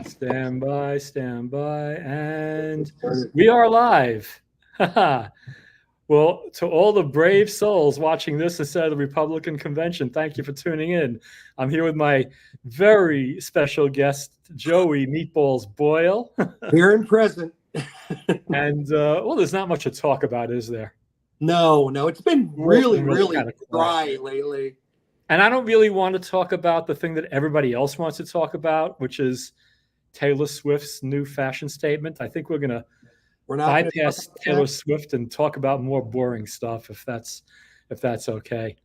Stand by, and we are live. Well, to all the brave souls watching this instead of the Republican convention, thank you for tuning in. I'm here with my very special guest, Joey Meatballs Boyle. Here and present. And, well, there's not much to talk about, is there? No, it's been really kind of dry lately. And I don't really want to talk about the thing that everybody else wants to talk about, which is Taylor Swift's new fashion statement. I think we're going to bypass Taylor Swift and talk about more boring stuff, if that's okay.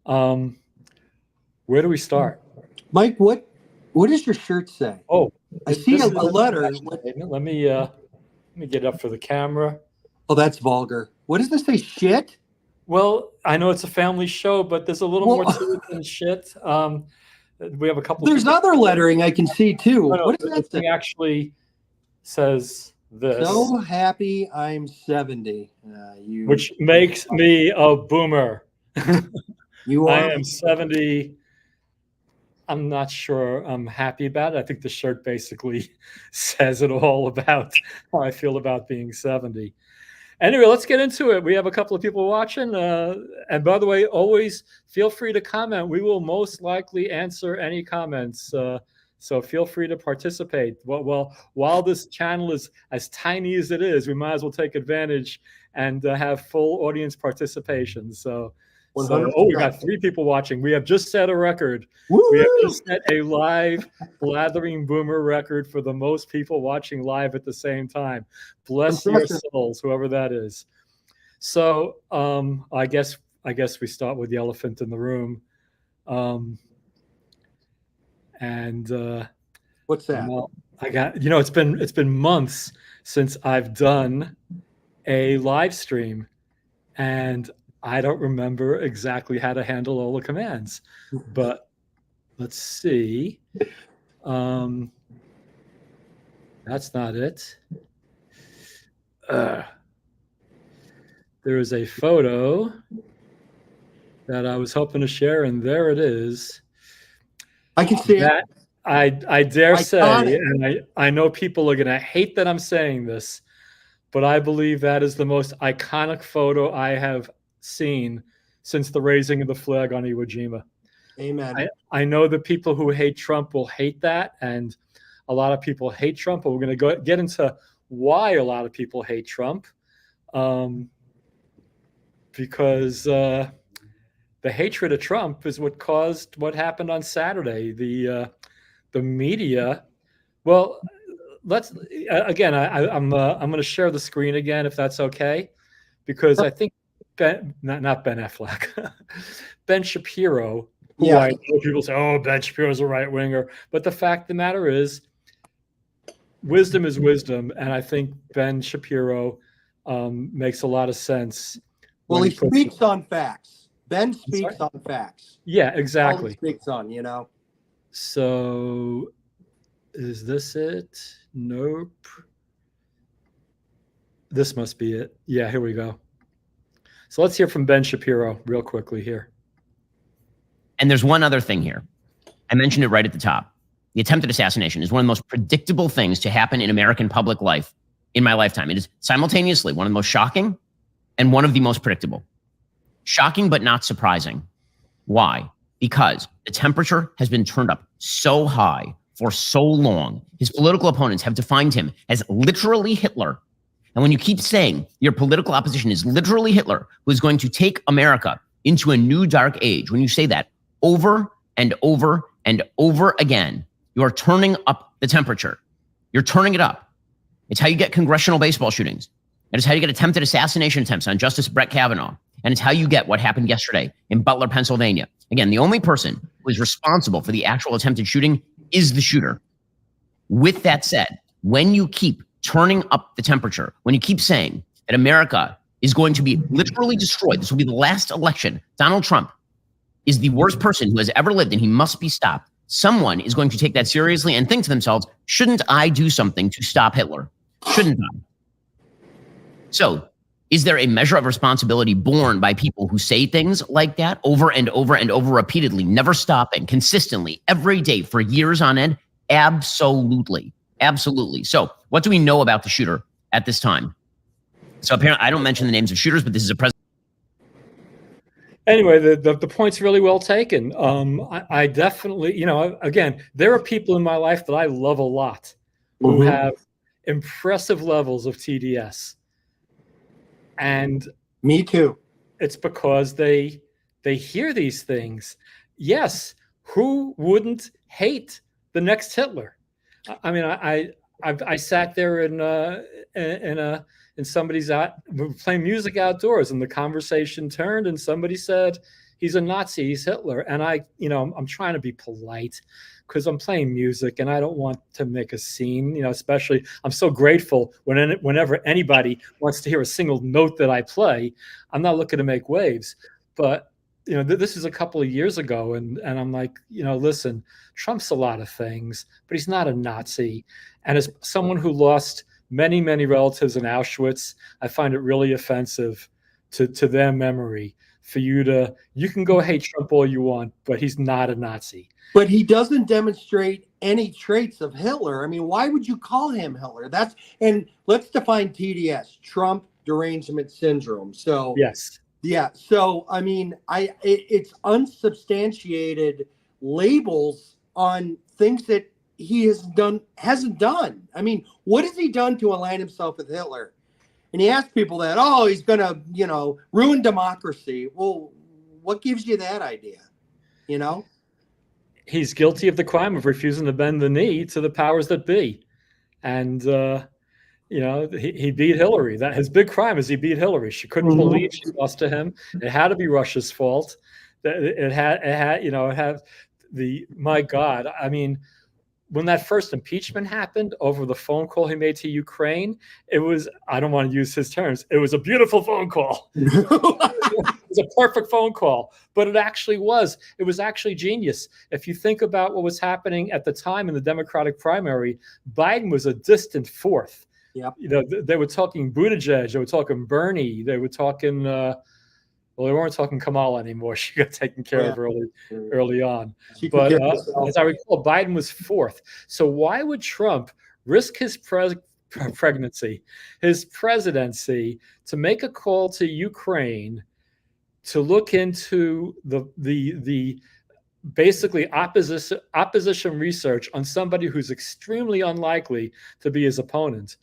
Where do we start? Mike, what does your shirt say? Oh, I see a letter. Let me get up for the camera. Oh, that's vulgar. What does this say? Shit? Well, I know it's a family show, but there's a little more to it than shit. We have a couple. There's other lettering I can see too. No, what does that say? Actually says this. So happy I'm 70. Which makes me a boomer. You are. I am 70. I'm not sure I'm happy about it. I think the shirt basically says it all about how I feel about being 70. Anyway, let's get into it. We have a couple of people watching. And by the way, always feel free to comment. We will most likely answer any comments. So feel free to participate. Well, while this channel is as tiny as it is, we might as well take advantage and have full audience participation. So we got 3 people watching. We have just set a record. Woo! We have just set a live Blathering Boomer record for the most people watching live at the same time. Bless your souls, whoever that is. So I guess we start with the elephant in the room. What's that? Well, I got, it's been months since I've done a live stream, and I don't remember exactly how to handle all the commands, but let's see. That's not it. There is a photo that I was hoping to share, and there it is. I can see it. I dare say, and I know people are going to hate that I'm saying this, but I believe that is the most iconic photo I have seen since the raising of the flag on Iwo Jima. Amen. I know the people who hate Trump will hate that, and a lot of people hate Trump, but we're going to get into why a lot of people hate Trump, because the hatred of Trump is what caused what happened on Saturday. The media. Well, let's again. I'm going to share the screen again, if that's okay, because I think not Ben Affleck, Ben Shapiro. Who I know people say, "Oh, Ben Shapiro's a right winger," but the fact of the matter is, wisdom is wisdom, and I think Ben Shapiro makes a lot of sense. Well, he speaks on facts. Ben speaks on facts. Yeah, exactly. All he speaks on, So, is this it? Nope. This must be it. Yeah, here we go. So let's hear from Ben Shapiro real quickly here. And there's one other thing here. I mentioned it right at the top. The attempted assassination is one of the most predictable things to happen in American public life in my lifetime. It is simultaneously one of the most shocking and one of the most predictable. Shocking, but not surprising. Why? Because the temperature has been turned up so high for so long. His political opponents have defined him as literally Hitler. And when you keep saying your political opposition is literally Hitler, who is going to take America into a new dark age, when you say that over and over and over again, you are turning up the temperature. You're turning it up. It's how you get congressional baseball shootings. It is how you get attempted assassination attempts on Justice Brett Kavanaugh. And it's how you get what happened yesterday in Butler, Pennsylvania. Again, the only person who is responsible for the actual attempted shooting is the shooter. With that said, when you keep turning up the temperature, when you keep saying that America is going to be literally destroyed, this will be the last election, Donald Trump is the worst person who has ever lived and he must be stopped, someone is going to take that seriously and think to themselves, shouldn't I do something to stop Hitler? Shouldn't I? So, is there a measure of responsibility borne by people who say things like that over and over and over repeatedly, never stopping, consistently, every day for years on end? Absolutely. Absolutely. So what do we know about the shooter at this time? So apparently, I don't mention the names of shooters, but this is a president. Anyway, the point's really well taken. I definitely, again, there are people in my life that I love a lot who have impressive levels of TDS. And me too. It's because they hear these things. Yes, who wouldn't hate the next Hitler? I mean, I sat there in somebody's playing music outdoors, and the conversation turned, and somebody said, "He's a Nazi, he's Hitler," and I'm trying to be polite because I'm playing music and I don't want to make a scene. Especially I'm so grateful whenever anybody wants to hear a single note that I play. I'm not looking to make waves, but this is a couple of years ago, and I'm like, listen, Trump's a lot of things, but he's not a Nazi. And as someone who lost many, many relatives in Auschwitz, I find it really offensive to their memory for you can go hate Trump all you want, but he's not a Nazi. But he doesn't demonstrate any traits of Hitler. I mean, why would you call him Hitler? And let's define TDS, Trump derangement syndrome. So yes. Yeah. So, I mean, it's unsubstantiated labels on things that he hasn't done. I mean, what has he done to align himself with Hitler? And he asks people that, he's going to, ruin democracy. Well, what gives you that idea? He's guilty of the crime of refusing to bend the knee to the powers that be. And, he beat Hillary. That his big crime is he beat Hillary. She couldn't believe she lost to him. It had to be Russia's fault. It had my God. I mean, when that first impeachment happened over the phone call he made to Ukraine, it was, I don't want to use his terms, it was a beautiful phone call. It was a perfect phone call, but it was actually genius. If you think about what was happening at the time in the Democratic primary, Biden was a distant fourth. Yep. They were talking Buttigieg, they were talking Bernie, they were talking, they weren't talking Kamala anymore. She got taken care of early on. But as I recall, Biden was fourth. So why would Trump risk his presidency to make a call to Ukraine to look into the basically opposition research on somebody who's extremely unlikely to be his opponent?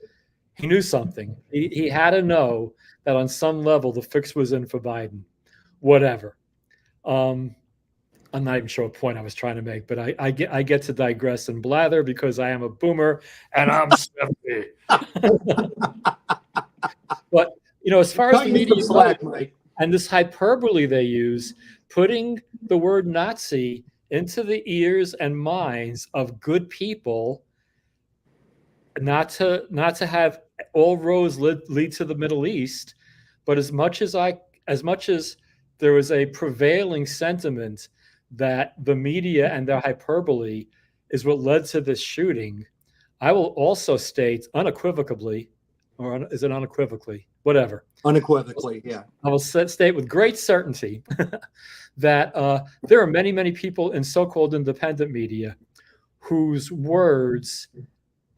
He knew something. He had to know that on some level the fix was in for Biden. Whatever. I'm not even sure what point I was trying to make, but I get to digress and blather because I am a boomer and I'm 70. But as far as the media and this hyperbole they use, putting the word Nazi into the ears and minds of good people, not to have all roads lead to the Middle East, but as much as there was a prevailing sentiment that the media and their hyperbole is what led to this shooting, I will also state unequivocally, or is it unequivocally? Whatever. Unequivocally, yeah. I will state with great certainty that there are many, many people in so-called independent media whose words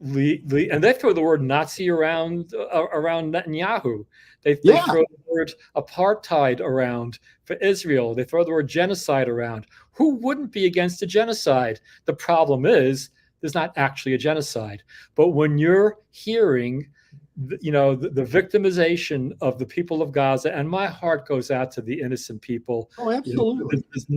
and they throw the word Nazi around Netanyahu. They throw the word apartheid around for Israel. They throw the word genocide around. Who wouldn't be against a genocide? The problem is there's not actually a genocide. But when you're hearing the victimization of the people of Gaza, and my heart goes out to the innocent people. Oh, absolutely. There's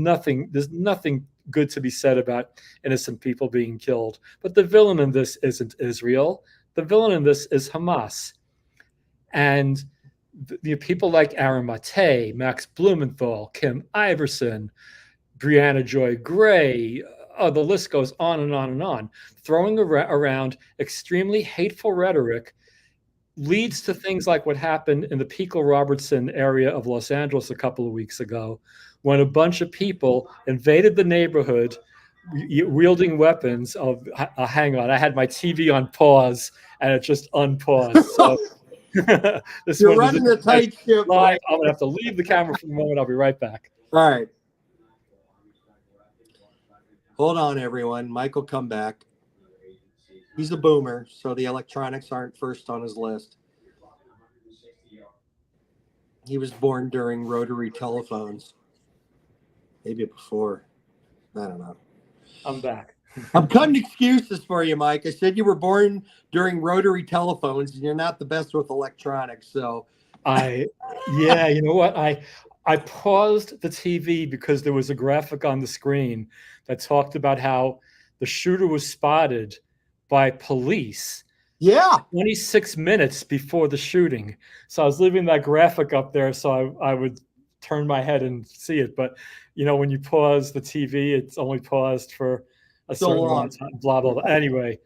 nothing good to be said about innocent people being killed. But the villain in this isn't Israel. The villain in this is Hamas. And the people like Aaron Mate, Max Blumenthal, Kim Iverson, Brianna Joy Gray, the list goes on and on and on, throwing around extremely hateful rhetoric leads to things like what happened in the Pico Robertson area of Los Angeles a couple of weeks ago, when a bunch of people invaded the neighborhood wielding weapons hang on, I had my TV on pause and it just unpaused. So you're running the tight ship. Live. I'm gonna have to leave the camera for a moment. I'll be right back. All right. Hold on, everyone. Mike will come back. He's a boomer, so the electronics aren't first on his list. He was born during rotary telephones. Maybe before. I don't know. I'm back. I'm cutting excuses for you, Mike. I said you were born during rotary telephones, and you're not the best with electronics. So, yeah, you know what? I paused the TV because there was a graphic on the screen that talked about how the shooter was spotted by police yeah, 26 minutes before the shooting. So I was leaving that graphic up there so I would turn my head and see it. But, you know, when you pause the TV, it's only paused for a so certain long. amount of time, blah, blah, blah. Anyway,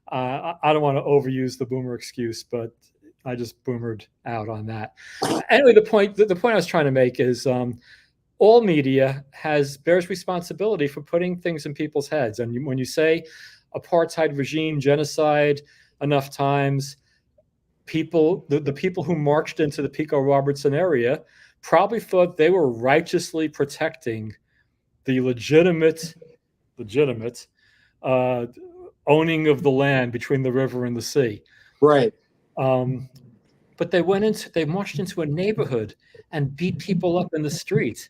I don't want to overuse the boomer excuse, but I just boomered out on that. Anyway, the point I was trying to make is all media bears responsibility for putting things in people's heads. And when you say apartheid regime, genocide enough times, the people who marched into the Pico Robertson area probably thought they were righteously protecting the legitimate owning of the land between the river and the sea. Right. But they marched into a neighborhood and beat people up in the street.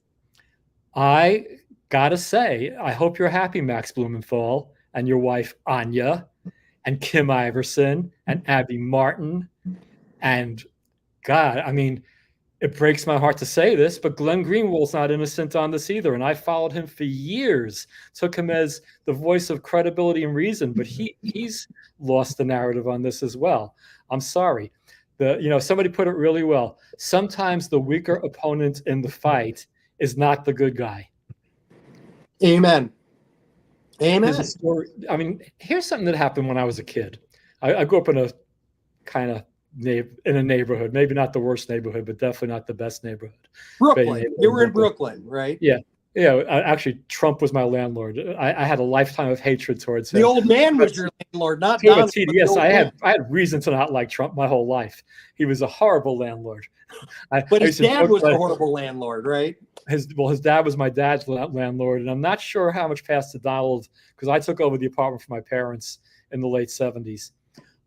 I gotta say, I hope you're happy, Max Blumenthal, and your wife Anya, and Kim Iverson, and Abby Martin, and God, I mean, it breaks my heart to say this, but Glenn Greenwald's not innocent on this either. And I followed him for years, took him as the voice of credibility and reason, but he's lost the narrative on this as well. I'm sorry. Somebody put it really well. Sometimes the weaker opponent in the fight is not the good guy. Amen. Amen. There's a story. I mean, here's something that happened when I was a kid. I grew up in a kind of neighborhood, maybe not the worst neighborhood, but definitely not the best neighborhood. Brooklyn. You were in Brooklyn, right? Yeah. Yeah. Actually, Trump was my landlord. I had a lifetime of hatred towards him. The old man was your landlord, not Donald. Yes, I had reason to not like Trump my whole life. He was a horrible landlord. But his dad was a horrible landlord, right? His dad was my dad's landlord, and I'm not sure how much passed to Donald because I took over the apartment from my parents in the late 70s.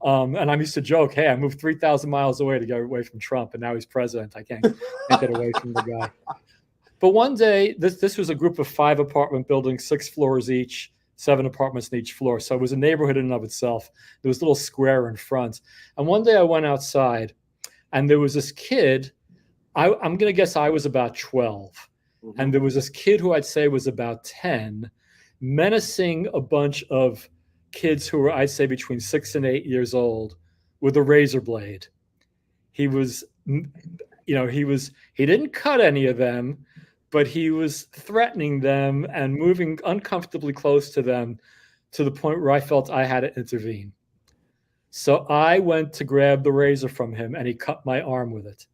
And I used to joke, hey, I moved 3,000 miles away to get away from Trump, and now he's president. I can't get away from the guy. But one day, this was a group of 5 apartment buildings, 6 floors each, 7 apartments in each floor. So it was a neighborhood in and of itself. There was a little square in front. And one day I went outside, and there was this kid. I'm going to guess I was about 12. Mm-hmm. And there was this kid who I'd say was about 10, menacing a bunch of kids who were, I'd say, between 6 and 8 years old with a razor blade. He didn't cut any of them, but he was threatening them and moving uncomfortably close to them to the point where I felt I had to intervene. So I went to grab the razor from him and he cut my arm with it.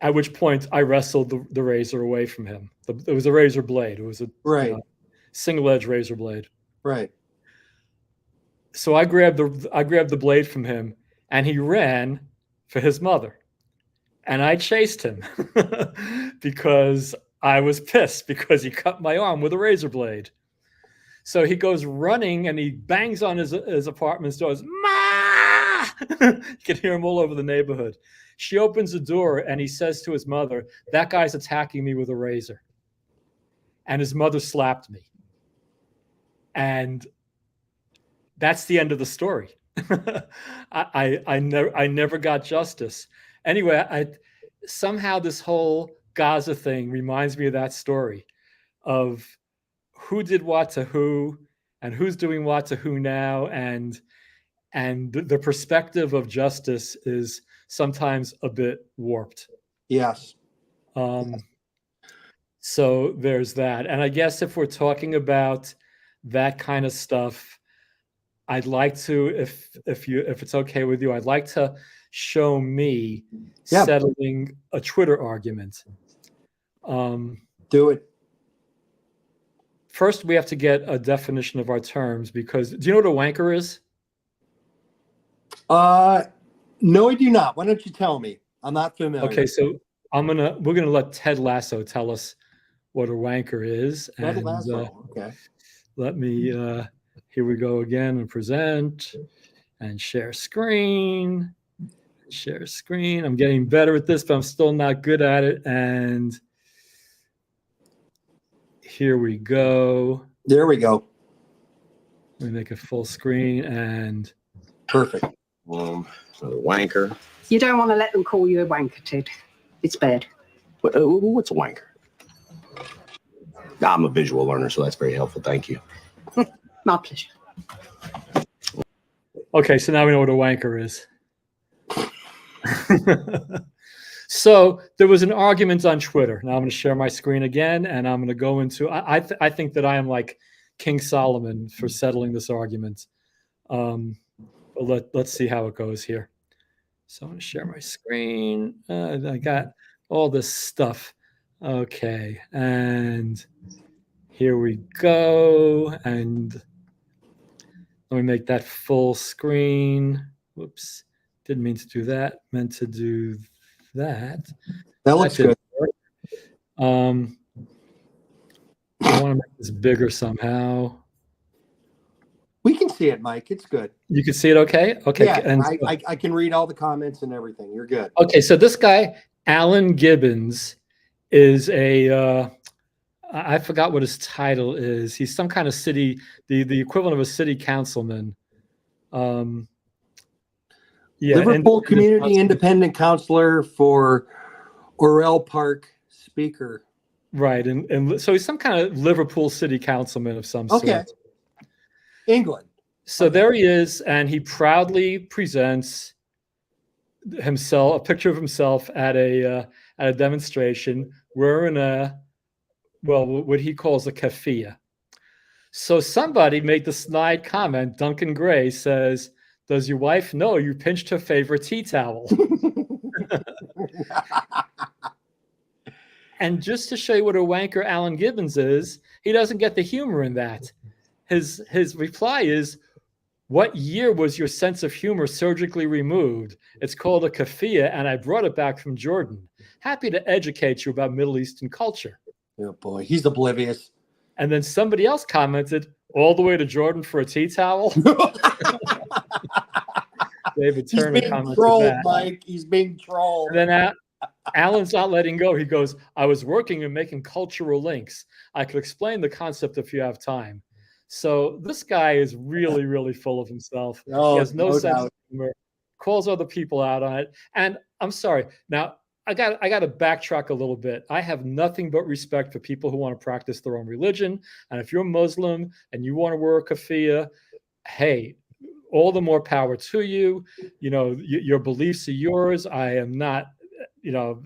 At which point I wrestled the razor away from him. It was a razor blade. It was a single edge razor blade. Right. So I grabbed the blade from him and he ran for his mother. And I chased him because I was pissed because he cut my arm with a razor blade. So he goes running and he bangs on his apartment's doors. Ma! You can hear him all over the neighborhood. She opens the door and he says to his mother, that guy's attacking me with a razor. And his mother slapped me. And that's the end of the story. I never got justice. Anyway, somehow this whole Gaza thing reminds me of that story of who did what to who and who's doing what to who now. And the perspective of justice is sometimes a bit warped. Yes. So there's that. And I guess if we're talking about that kind of stuff, I'd like to, if it's okay with you, I'd like to show me settling a Twitter argument. Do it. First, we have to get a definition of our terms because do you know what a wanker is? No, I do not. Why don't you tell me? I'm not familiar. Okay, so we're gonna let Ted Lasso tell us what a wanker is. Ted Lasso. Okay. Let me Here we go again and present and share screen. Share screen. I'm getting better at this, but I'm still not good at it. And here we go. There we go. Let me make it full screen and Perfect. Wanker. You don't want to let them call you a wanker, Ted. It's bad. What's a wanker? I'm a visual learner, so that's very helpful. Thank you. My pleasure. okay, so now we know what a wanker is. So there was an argument on Twitter. Now I'm going to share my screen again, and I'm going to go into. I think that I am like King Solomon for settling this argument. But let's see how it goes here. So I'm going to share my screen. I got all this stuff. Okay, and here we go. And let me make that full screen. Whoops, didn't mean to do that. Meant to do that. That looks good. I want to make this bigger somehow. We can see it, Mike. It's good. You can see it okay? Okay. Yeah, And I can read all the comments and everything. You're good. okay, so this guy, Alan Gibbons, is a I forgot what his title is. He's some kind of city, the equivalent of a city councilman. Yeah, Liverpool Community Independent Counselor for Orell Park Speaker. Right, and so he's some kind of Liverpool city councilman of some sort. Okay. England. So there he is, and he proudly presents himself, a picture of himself at a demonstration wearing what he calls a keffiyeh. So somebody made the snide comment. Duncan Gray says, "Does your wife know you pinched her favorite tea towel?" And just to show you what a wanker Alan Gibbons is, he doesn't get the humor in that. His reply is, "What year was your sense of humor surgically removed? It's called a keffiyeh, and I brought it back from Jordan. Happy to educate you about Middle Eastern culture." Oh boy, he's oblivious. And then somebody else commented, "All the way to Jordan for a tea towel?" David He's Turner being commented trolled, that. Mike. He's being trolled. And then Alan's not letting go. He goes, "I was working and making cultural links. I could explain the concept if you have time." So this guy is really, really full of himself. Oh, He has no sense doubt. of humor, calls other people out on it. And I'm sorry. Now, I got to backtrack a little bit. I have nothing but respect for people who want to practice their own religion. And if you're Muslim and you want to wear a keffiyeh, hey, all the more power to you. You know, your beliefs are yours. I am not, you know,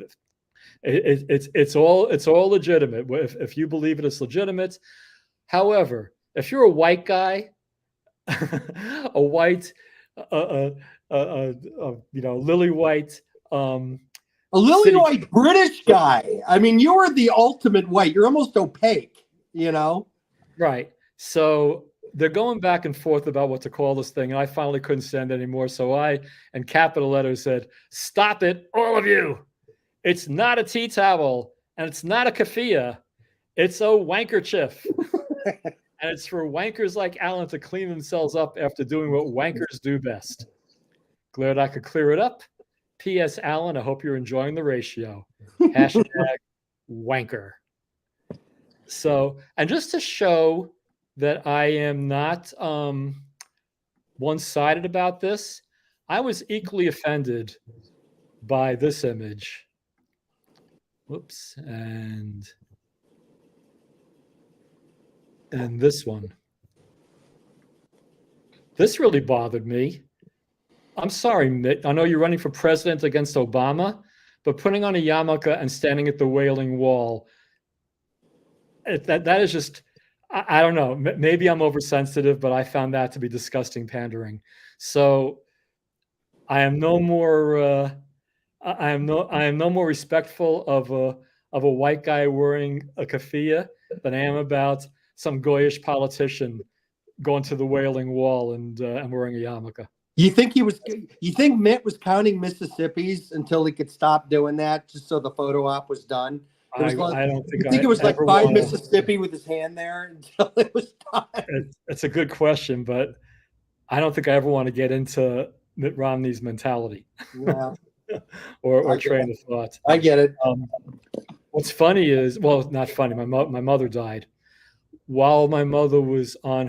it's all legitimate. If you believe it, it's legitimate. However, if you're a white guy, a white, lily white, A lily city- white British guy. I mean, you are the ultimate white. You're almost opaque, you know? right? So they're going back and forth about what to call this thing, and I finally couldn't stand anymore. So I, in capital letters, said, "Stop it, all of you! It's not a tea towel, and it's not a keffiyeh. It's a wankerchief." And it's for wankers like Alan to clean themselves up after doing what wankers do best. Glad I could clear it up. P.S. Alan, I hope you're enjoying the ratio. Hashtag wanker. So, and just to show that I am not one-sided about this, I was equally offended by this image. Whoops. And this one. This really bothered me. I'm sorry, Mitt. I know you're running for president against Obama, but putting on a yarmulke and standing at the Wailing Wall, that is just, I don't know. Maybe I'm oversensitive, but I found that to be disgusting pandering. So I am no more. I am no more respectful of a white guy wearing a keffiyeh than I am about some goyish politician going to the Wailing Wall and wearing a yarmulke. You think Mitt was counting Mississippis until he could stop doing that just so the photo op was done? It was like, I don't think you think I it was like ever five wanna- Mississippi with his hand there until it was done. It's a good question, but I don't think I ever want to get into Mitt Romney's mentality Yeah, or I get train of thought. I get it. What's funny is, well, not funny. My mother died while my mother was on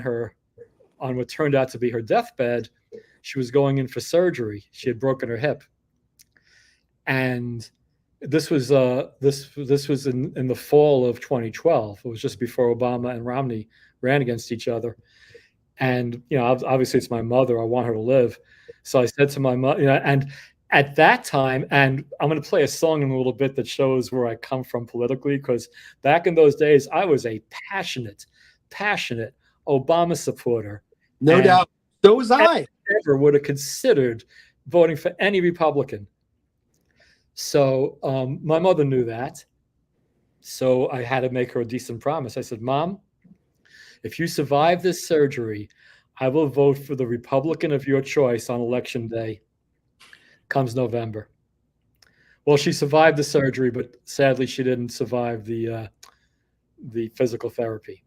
what turned out to be her deathbed. She was going in for surgery. She had broken her hip, and this was in the fall of 2012. It was just before Obama and Romney ran against each other. And obviously it's my mother. I want her to live. So I said to my mother, and at that time, and I'm going to play a song in a little bit that shows where I come from politically, because back in those days, I was a passionate Obama supporter. No doubt. So was I. Never would have considered voting for any Republican. So my mother knew that. So I had to make her a decent promise. I said, Mom, if you survive this surgery, I will vote for the Republican of your choice on election day, comes November. Well, she survived the surgery, but sadly she didn't survive the physical therapy.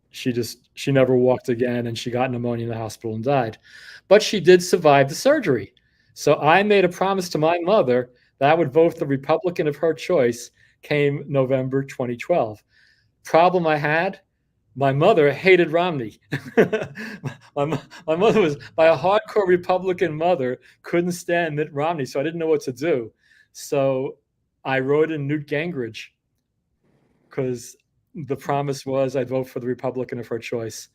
She never walked again, and she got pneumonia in the hospital and died. But she did survive the surgery. So I made a promise to my mother that I would vote for the Republican of her choice, came November 2012. Problem I had, my mother hated Romney. my mother was, by a hardcore Republican mother, couldn't stand Mitt Romney, so I didn't know what to do. So I wrote in Newt Gingrich, because the promise was I'd vote for the Republican of her choice.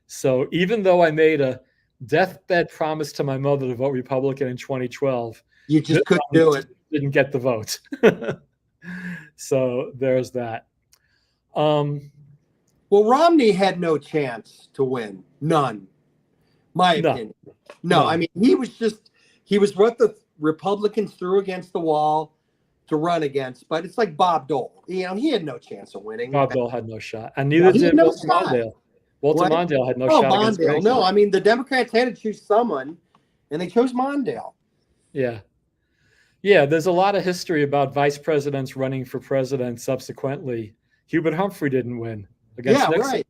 So even though I made a deathbed promise to my mother to vote Republican in 2012, You just couldn't do it. didn't get the vote. So there's that. Well, Romney had no chance to win. None. My opinion. No, I mean, he was what the Republicans threw against the wall to run against, but it's like Bob Dole. He had no chance of winning. Bob Dole had no shot, and neither did Walter Mondale. Walter Mondale had no shot against Mondale. Reagan. No, I mean, the Democrats had to choose someone, and they chose Mondale. Yeah. There's a lot of history about vice presidents running for president subsequently. Hubert Humphrey didn't win against Nixon. Right.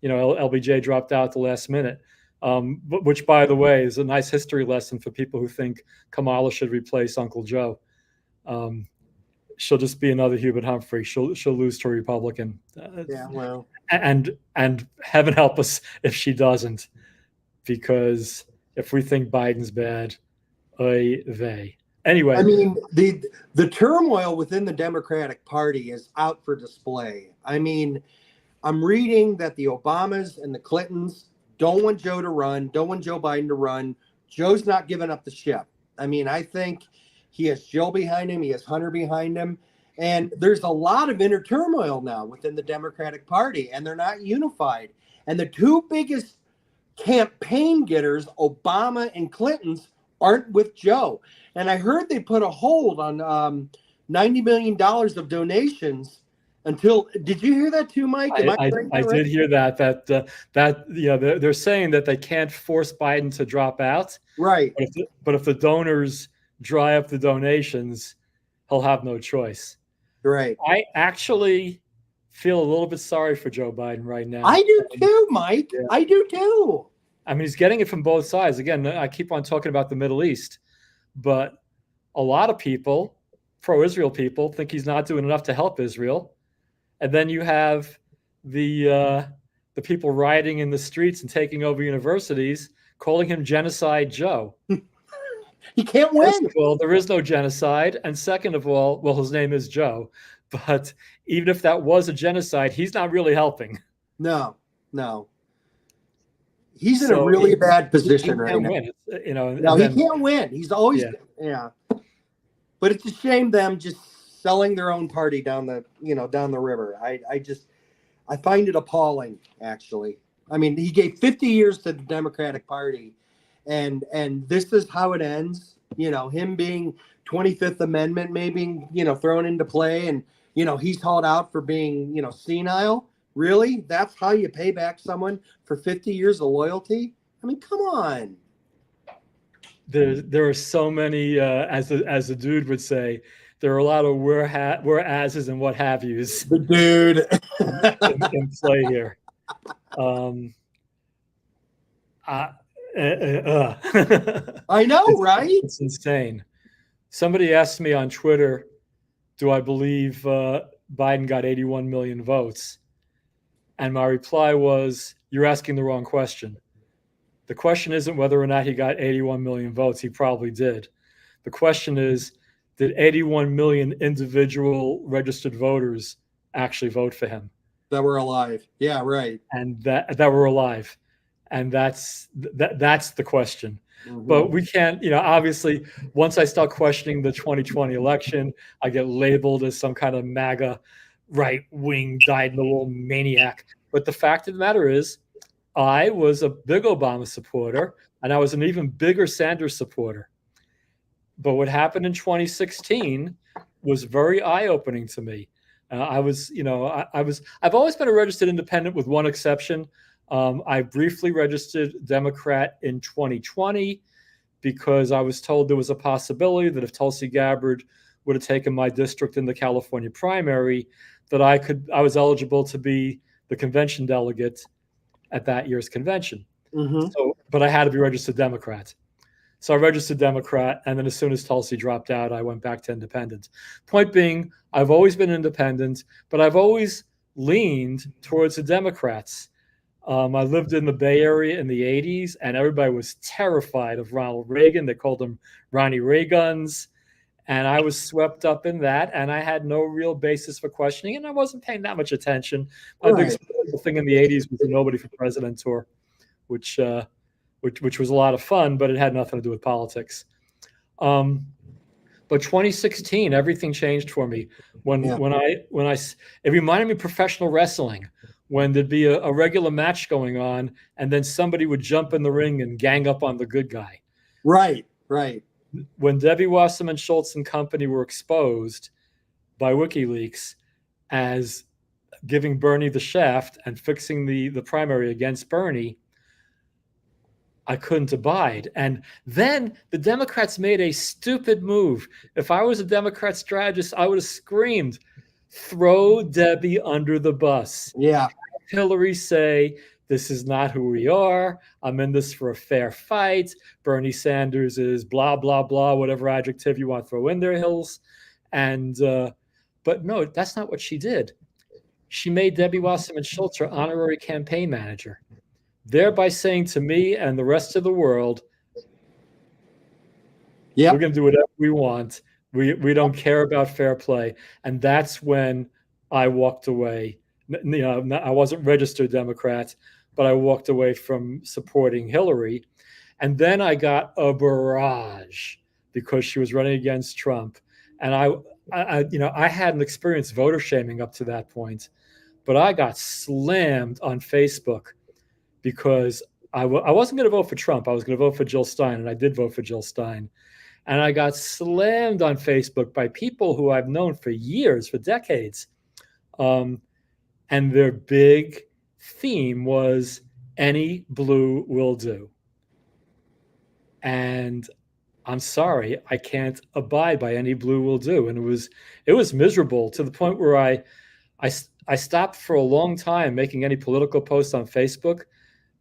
LBJ dropped out at the last minute, which, by the way, is a nice history lesson for people who think Kamala should replace Uncle Joe. She'll just be another Hubert Humphrey. She'll lose to a Republican. Well, and heaven help us if she doesn't, because if we think Biden's bad, oy vey. Anyway, I mean, the turmoil within the Democratic Party is out for display. I mean, I'm reading that the Obamas and the Clintons don't want Joe to run, don't want Joe Biden to run. Joe's not giving up the ship. I mean, I think he has Jill behind him. He has Hunter behind him. And there's a lot of inner turmoil now within the Democratic Party, and they're not unified. And the two biggest campaign getters, Obama and Clinton's, aren't with Joe. And I heard they put a hold on $90 million of donations until. Did you hear that too, Mike? I did hear that they're saying that they can't force Biden to drop out. Right. But if the donors dry up the donations, he'll have no choice. Right. I actually feel a little bit sorry for Joe Biden right now. I do too, Mike. Yeah. I do too. I mean, he's getting it from both sides. Again, I keep on talking about the Middle East, but a lot of people, pro-Israel people, think he's not doing enough to help Israel. And then you have the people rioting in the streets and taking over universities, calling him Genocide Joe. He can't win. First of all, there is no genocide. And second of all, well, his name is Joe. But even if that was a genocide, he's not really helping. No. He's in a really bad position right now. Win. He can't win. He's always But it's a shame them just selling their own party down the river. I find it appalling, actually. I mean, he gave 50 years to the Democratic Party, and this is how it ends. Him being 25th Amendment maybe thrown into play, and he's hauled out for being senile. Really? That's how you pay back someone for 50 years of loyalty? I mean, come on. There are so many, as the dude would say, there are a lot of whereases and what have yous The dude. in play here. I know, right? It's insane. Somebody asked me on Twitter, do I believe Biden got 81 million votes? And my reply was, you're asking the wrong question. The question isn't whether or not he got 81 million votes. He probably did. The question is, did 81 million individual registered voters actually vote for him? That were alive. Yeah, right. And that were alive. And that's the question. Mm-hmm. But we can't, obviously, once I start questioning the 2020 election, I get labeled as some kind of MAGA right-wing dyed-in-the-wool maniac. But the fact of the matter is, I was a big Obama supporter, and I was an even bigger Sanders supporter. But what happened in 2016 was very eye-opening to me. I've always been a registered independent with one exception. I briefly registered Democrat in 2020 because I was told there was a possibility that if Tulsi Gabbard would have taken my district in the California primary, that I was eligible to be the convention delegate at that year's convention. Mm-hmm. But I had to be registered Democrat. So I registered Democrat, and then as soon as Tulsi dropped out, I went back to independent. Point being, I've always been independent, but I've always leaned towards the Democrats. I lived in the Bay Area in the 80s, and everybody was terrified of Ronald Reagan. They called him Ronnie Ray-Guns, and I was swept up in that, and I had no real basis for questioning, and I wasn't paying that much attention. My biggest thing in the 80s was the Nobody for President tour, which was a lot of fun, but it had nothing to do with politics. But 2016, everything changed for me. It reminded me of professional wrestling, when there'd be a regular match going on, and then somebody would jump in the ring and gang up on the good guy. Right. When Debbie Wasserman Schultz and company were exposed by WikiLeaks as giving Bernie the shaft and fixing the primary against Bernie, I couldn't abide. And then the Democrats made a stupid move. If I was a Democrat strategist, I would have screamed, throw Debbie under the bus. Yeah. Hillary say, this is not who we are. I'm in this for a fair fight. Bernie Sanders is blah, blah, blah, whatever adjective you want to throw in there, Hills. But no, that's not what she did. She made Debbie Wasserman Schultz her honorary campaign manager, thereby saying to me and the rest of the world, we're going to do whatever we want. We don't care about fair play. And that's when I walked away. I wasn't registered Democrat, but I walked away from supporting Hillary. And then I got a barrage because she was running against Trump. And I hadn't experienced voter shaming up to that point, but I got slammed on Facebook because I wasn't going to vote for Trump. I was going to vote for Jill Stein, and I did vote for Jill Stein. And I got slammed on Facebook by people who I've known for years, for decades. And their big theme was any blue will do. And I'm sorry, I can't abide by any blue will do. And it was miserable to the point where I stopped for a long time making any political posts on Facebook.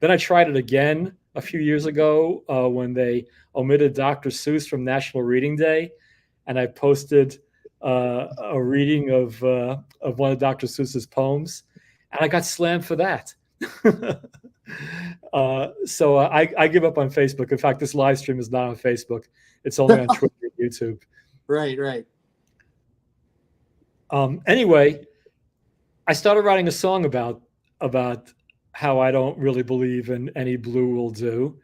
Then I tried it again a few years ago when they omitted Dr. Seuss from National Reading Day, and I posted a reading of one of Dr. Seuss's poems, and I got slammed for that. So I give up on Facebook. In fact, this live stream is not on Facebook. It's only on Twitter and YouTube. Right. Anyway, I started writing a song about how I don't really believe in any blue will do.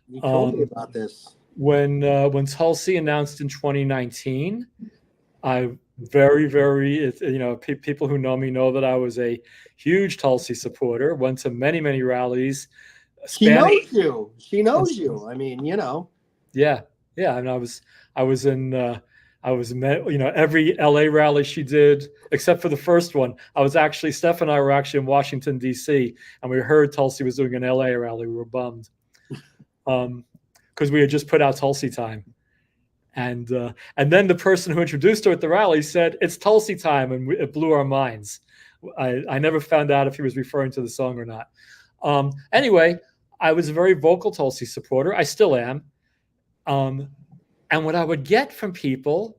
You told me about this. When Tulsi announced in 2019, I people who know me know that I was a huge Tulsi supporter. Went to many rallies. She knows you. I mean, Yeah. And I was in every LA rally she did, except for the first one. Steph and I were actually in Washington, D.C., and we heard Tulsi was doing an LA rally. We were bummed because we had just put out Tulsi Time. And then the person who introduced her at the rally said, "It's Tulsi time," and it blew our minds. I never found out if he was referring to the song or not. Anyway, I was a very vocal Tulsi supporter. I still am. And what I would get from people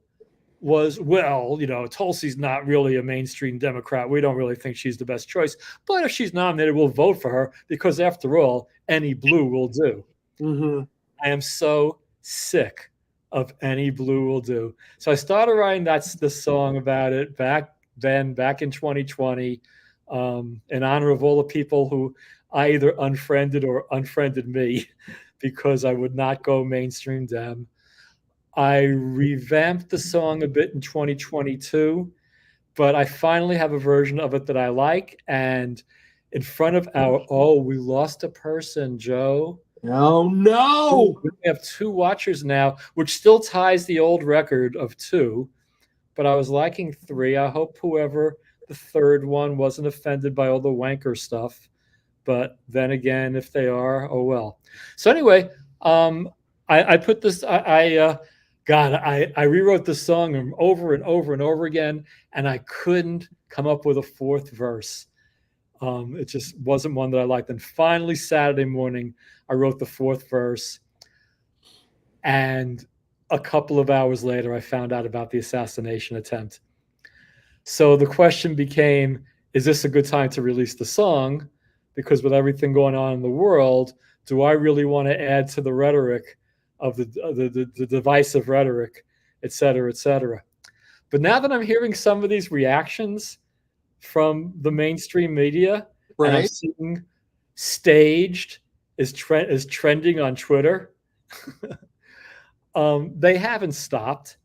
was, well, Tulsi's not really a mainstream Democrat. We don't really think she's the best choice. But if she's nominated, we'll vote for her because, after all, any blue will do. Mm-hmm. I am so sick of any blue will do. So I started writing the song about it back in 2020, in honor of all the people who either unfriended or unfriended me because I would not go mainstream Dem. I revamped the song a bit in 2022, but I finally have a version of it that I like. And in front of we lost a person, Joe. Oh, no. We have 2 watchers now, which still ties the old record of 2, but I was liking 3. I hope whoever the 3rd one wasn't offended by all the wanker stuff. But then again, if they are, oh well. So anyway, I put this, I rewrote the song over and over and over again, and I couldn't come up with a 4th verse. It just wasn't one that I liked. And finally, Saturday morning, I wrote the 4th verse. And a couple of hours later, I found out about the assassination attempt. So the question became, is this a good time to release the song? Because with everything going on in the world, do I really want to add to the rhetoric of the divisive rhetoric, et cetera, et cetera? But now that I'm hearing some of these reactions from the mainstream media, and I'm seeing Staged is trending on Twitter, they haven't stopped.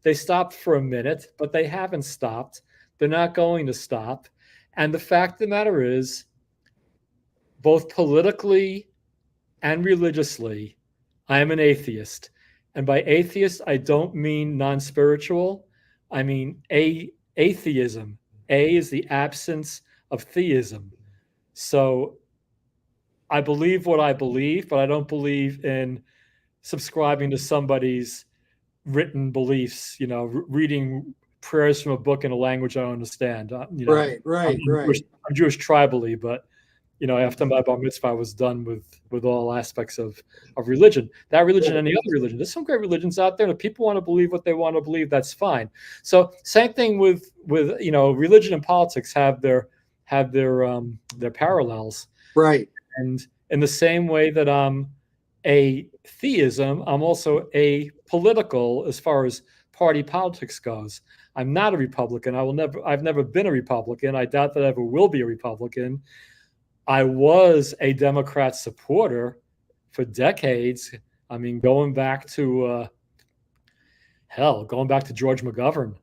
They stopped for a minute, but they haven't stopped. They're not going to stop. And the fact of the matter is, both politically and religiously, I am an atheist. And by atheist, I don't mean non-spiritual. I mean atheism. A is the absence of theism. So I believe what I believe, but I don't believe in subscribing to somebody's written beliefs, reading prayers from a book in a language I don't understand. Right. I'm Jewish tribally, but after my bar mitzvah, I was done with all aspects of religion. That religion and any other religion. There's some great religions out there, and if people want to believe what they want to believe, that's fine. So same thing with religion and politics have their parallels. Right. And in the same way that I'm a theism, I'm also a political as far as party politics goes. I'm not a Republican. I've never been a Republican. I doubt that I ever will be a Republican. I was a Democrat supporter for decades. I mean, going back to George McGovern.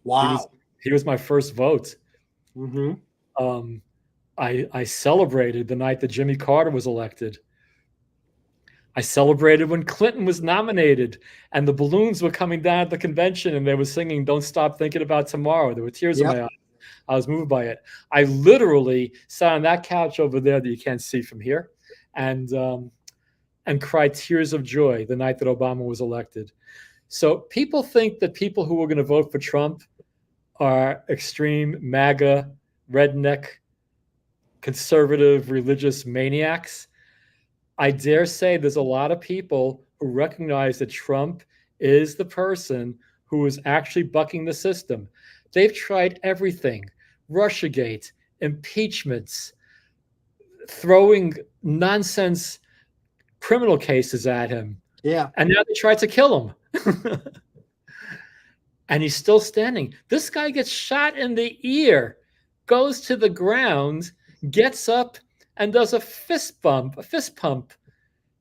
Wow. He was my first vote. Mm-hmm. I celebrated the night that Jimmy Carter was elected. I celebrated when Clinton was nominated and the balloons were coming down at the convention and they were singing "Don't Stop Thinking About Tomorrow." There were tears in my eyes. I was moved by it. I literally sat on that couch over there that you can't see from here and cried tears of joy the night that Obama was elected. So people think that people who are going to vote for Trump are extreme MAGA, redneck, conservative, religious maniacs. I dare say there's a lot of people who recognize that Trump is the person who is actually bucking the system. They've tried everything: Russiagate, impeachments, throwing nonsense criminal cases at him. Yeah. And now they tried to kill him. And he's still standing. This guy gets shot in the ear, goes to the ground, gets up and does a fist pump,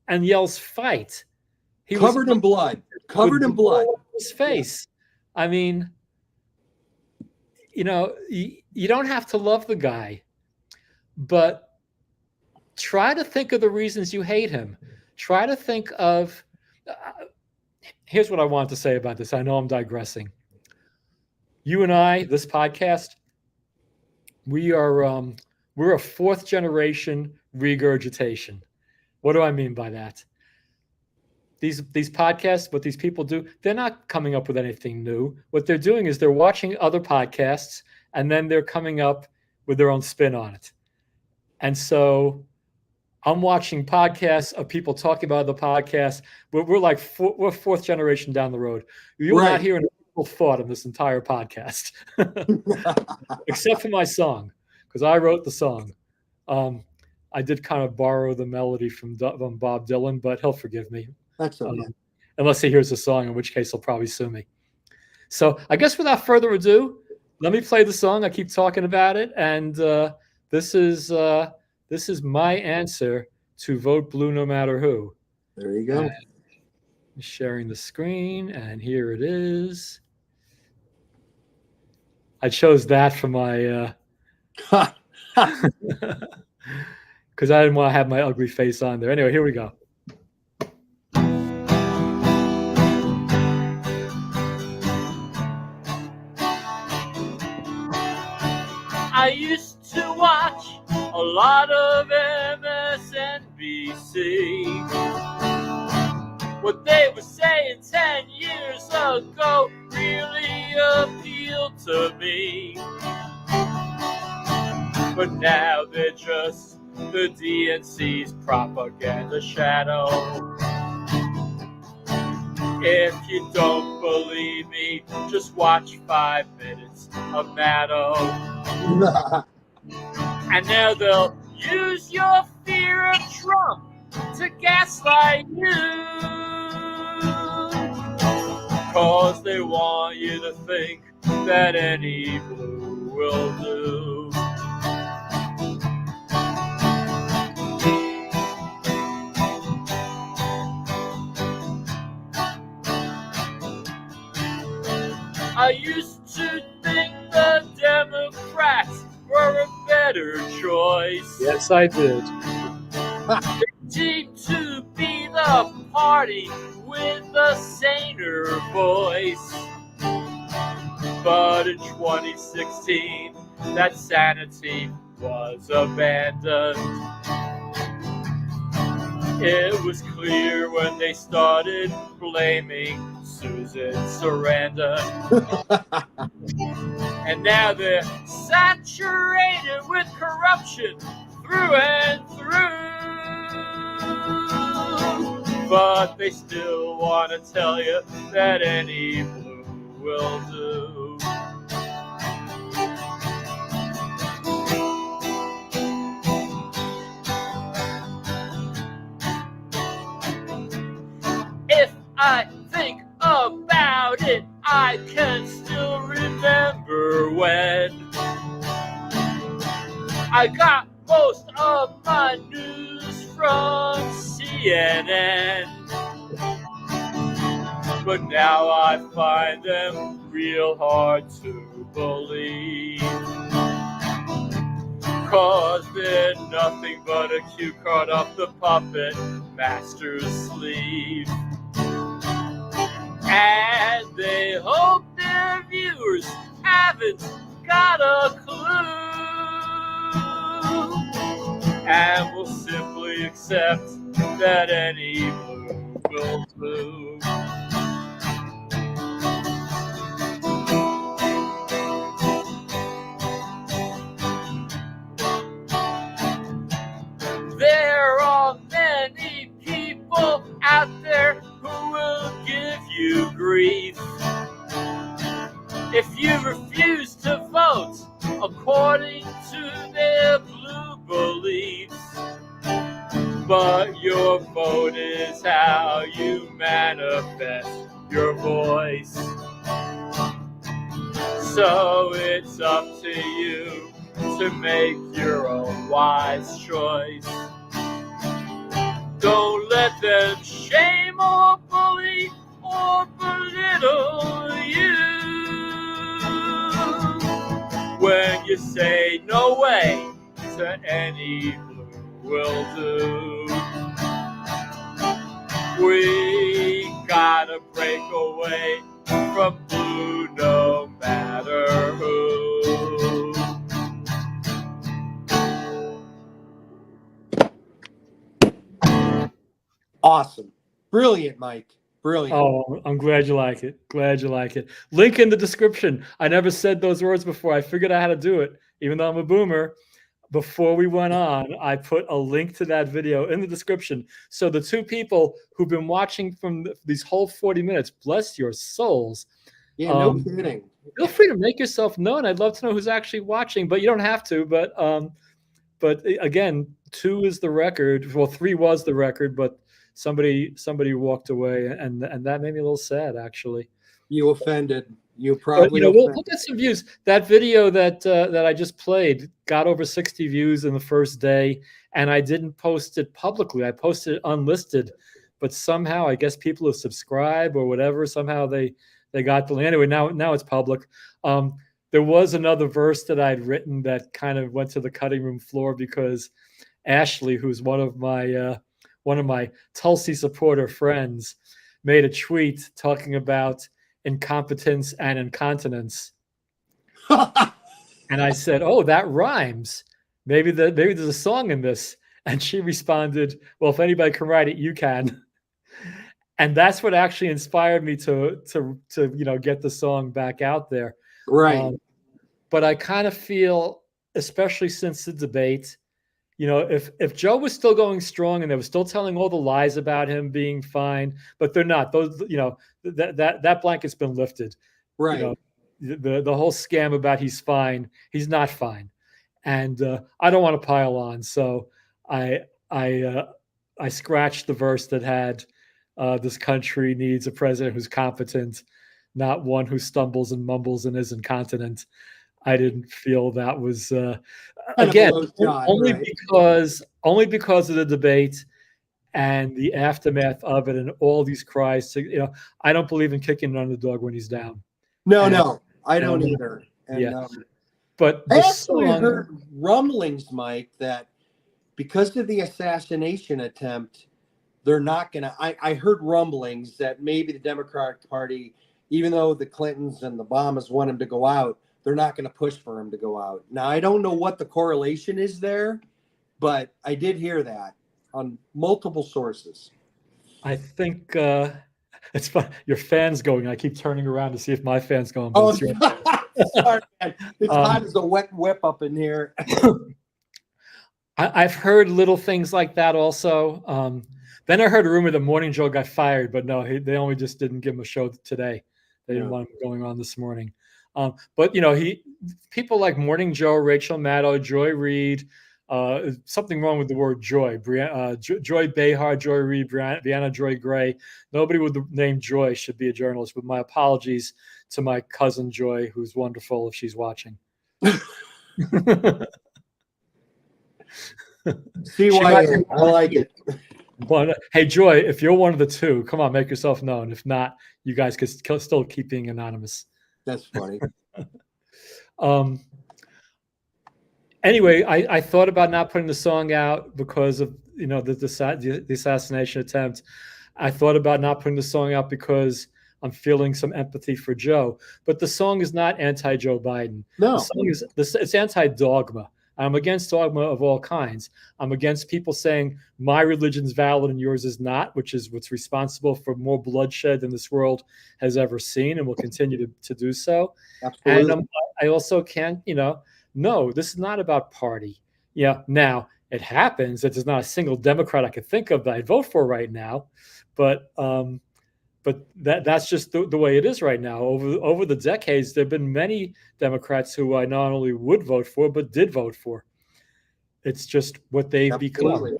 and yells, "Fight." He covered in blood. Covered in blood. His face. Yeah. I mean, you don't have to love the guy, but try to think of the reasons you hate him. Try to think of. Here's what I want to say about this. I know I'm digressing. You and I, this podcast, we're a 4th generation regurgitation. What do I mean by that? these podcasts, what these people do, they're not coming up with anything new. What they're doing is they're watching other podcasts and then they're coming up with their own spin on it. And so I'm watching podcasts of people talking about the podcast. We're like we're fourth generation down the road. You're not hearing a single thought in this entire podcast, except for my song, because I wrote the song. I did kind of borrow the melody from Bob Dylan, but he'll forgive me. That's okay. Unless he hears the song, in which case he'll probably sue me. So I guess without further ado, let me play the song. I keep talking about it, and this is my answer to vote blue no matter who. There you go. Sharing the screen, and here it is. I chose that for my because I didn't want to have my ugly face on there. Anyway, here we go. I used to watch a lot of MSNBC. What they were saying 10 years ago really appealed to me. But now they're just the DNC's propaganda shadow. If you don't believe me, just watch 5 minutes of Maddow. And now they'll use your fear of Trump to gaslight you. 'Cause they want you to think that any blue will do. I used to think the Democrats were a better choice. Yes, I did. They seem to be the party with a saner voice. But in 2016, that sanity was abandoned. It was clear when they started blaming Susan Sarandon. And now they're saturated with corruption through and through. But they still want to tell you that any blue will do. If I think about it, I can still remember when I got most of my news from CNN. But now I find them real hard to believe. 'Cause they're nothing but a cue card off the puppet master's sleeve. And they hope their viewers haven't got a clue. And will simply accept that any blue will do. There are many people out there who will give you grief if you refuse to vote according to their blue beliefs. But your vote is how you manifest your voice. So it's up to you to make your own wise choice. Don't let them shame or bully or belittle you when you say no way to any blue will do. We gotta break away from blue no matter who. Awesome. Brilliant, Mike. Brilliant. Oh, I'm glad you like it. Glad you like it. Link in the description. I never said those words before. I figured out how to do it, even though I'm a boomer. Before we went on, I put a link to that video in the description. So the two people who've been watching from these whole 40 minutes, bless your souls. Yeah, no kidding. Feel free to make yourself known. I'd love to know who's actually watching, but you don't have to. But again, 2 is the record. Well, 3 was the record, but somebody walked away, and that made me a little sad, actually. You offended. You probably. But, we'll get some views. That video that I just played got over 60 views in the first day, and I didn't post it publicly. I posted it unlisted, but somehow I guess people who subscribe or whatever, somehow they got the link. Anyway, now it's public. There was another verse that I'd written that kind of went to the cutting room floor because Ashley, who's one of my Tulsi supporter friends, made a tweet talking about incompetence and incontinence. And I said, "Oh, that rhymes. Maybe there's a song in this." And she responded, "Well, if anybody can write it, you can." And that's what actually inspired me to get the song back out there. Right. But I kind of feel, especially since the debate, if Joe was still going strong and they were still telling all the lies about him being fine, but they're not. Those, that blanket's been lifted. Right. The whole scam about he's fine. He's not fine, and I don't want to pile on. So I scratched the verse that had this country needs a president who's competent, not one who stumbles and mumbles and is incontinent. I didn't feel that was again only because of the debate and the aftermath of it and all these cries. I don't believe in kicking an underdog when he's down. No, I don't either. And, yeah, but I actually heard rumblings, Mike, that because of the assassination attempt, they're not going to. I heard rumblings that maybe the Democratic Party, even though the Clintons and the Obamas want him to go out, they're not going to push for him to go out. Now, I don't know what the correlation is there, but I did hear that on multiple sources. I think it's fun. Your fan's going. I keep turning around to see if my fan's going. Oh, sorry, man. It's hot as a wet whip up in here. I've heard little things like that also. Then I heard a rumor that Morning Joe got fired, but no, they only just didn't give him a show today. They didn't want him going on this morning. But people like Morning Joe, Rachel Maddow, Joy Reid, something wrong with the word Joy. Joy Behar, Joy Reid, Brianna Joy Gray. Nobody with the name Joy should be a journalist. With my apologies to my cousin Joy, who's wonderful if she's watching. See why I like it. Hey, Joy, if you're one of the two, come on, make yourself known. If not, you guys could still keep being anonymous. That's funny. Anyway, I thought about not putting the song out because of the assassination attempt. I thought about not putting the song out because I'm feeling some empathy for Joe. But the song is not anti-Joe Biden. No, the song it's anti-dogma. I'm against dogma of all kinds. I'm against people saying my religion's valid and yours is not, which is what's responsible for more bloodshed than this world has ever seen and will continue to do so. Absolutely. And I also can't, no, this is not about party. Yeah, now it happens that there's not a single Democrat I could think of that I'd vote for right now, but that's just the way it is right now. Over the decades, there have been many Democrats who I not only would vote for, but did vote for. It's just what they've become.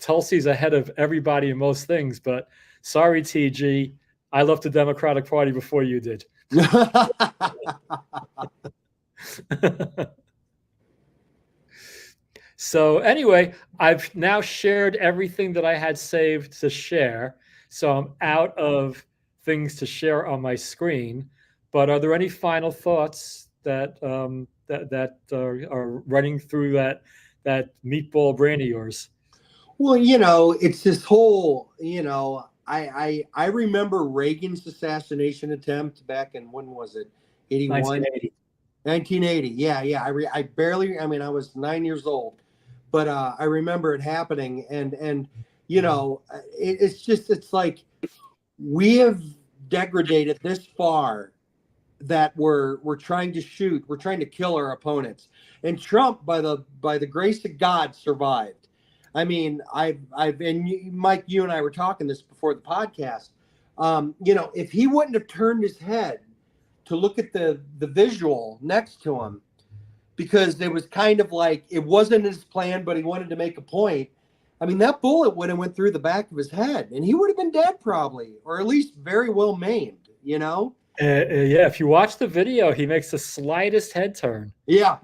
Tulsi's ahead of everybody in most things, but sorry, TG, I left the Democratic Party before you did. So anyway, I've now shared everything that I had saved to share. So I'm out of things to share on my screen. But are there any final thoughts that are running through that meatball brain of yours? Well, it's this whole, I remember Reagan's assassination attempt back in, when was it? 81? 1980. Yeah. I was 9 years old, but I remember it happening. And You know, it's like we have degraded this far that we're trying to shoot, we're trying to kill our opponents. And Trump, by the grace of God, survived. I mean, Mike, you and I were talking this before the podcast. You know, if he wouldn't have turned his head to look at the visual next to him, because it was kind of like it wasn't his plan, but he wanted to make a point. I mean, that bullet would have went through the back of his head, and he would have been dead probably, or at least very well maimed. You know. Yeah, if you watch the video, he makes the slightest head turn. Yeah.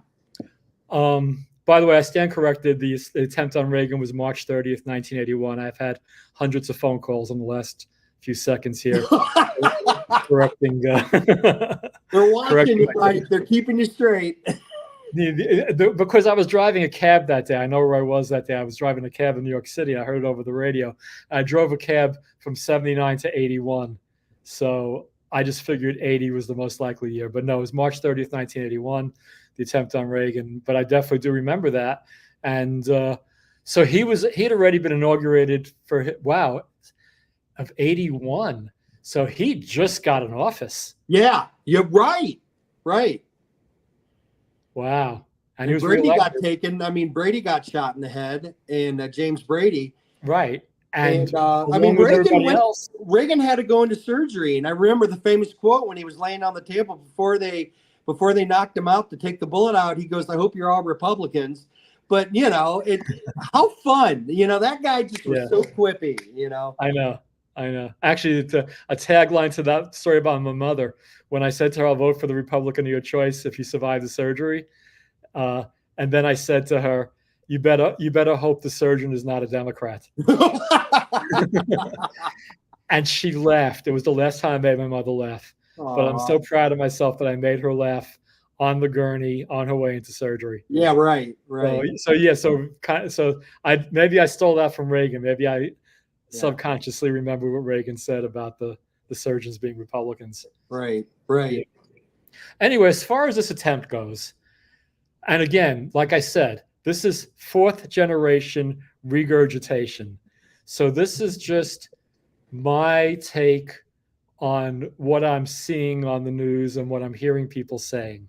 By the way, I stand corrected. The attempt on Reagan was March 30th, 1981. I've had hundreds of phone calls in the last few seconds here. Correcting. They're watching you, Mike. They're keeping you straight. Because I was driving a cab that day. I know where I was that day. I was driving a cab in New York City. I heard it over the radio. I drove a cab from 79 to 81. So I just figured 80 was the most likely year. But no, it was March 30th, 1981, the attempt on Reagan. But I definitely do remember that. And so he had already been inaugurated of 81. So he just got in office. Yeah, you're right. Right. Wow. And he was Brady got taken. I mean, Brady got shot in the head, and James Brady. Right. And I mean, Reagan had to go into surgery. And I remember the famous quote when he was laying on the table before they knocked him out to take the bullet out. He goes, "I hope you're all Republicans." But, you know, how fun. You know, that guy just was so quippy, you know. I know. Actually, a tagline to that story about my mother, when I said to her, "I'll vote for the Republican of your choice if you survive the surgery." And then I said to her, you better hope the surgeon is not a Democrat." And she laughed. It was the last time I made my mother laugh. Aww. But I'm so proud of myself that I made her laugh on the gurney on her way into surgery. Yeah, right. So maybe I stole that from Reagan. Maybe I subconsciously remember what Reagan said about the surgeons being Republicans. Right. Anyway, as far as this attempt goes, and again, like I said, this is fourth generation regurgitation. So this is just my take on what I'm seeing on the news and what I'm hearing people saying.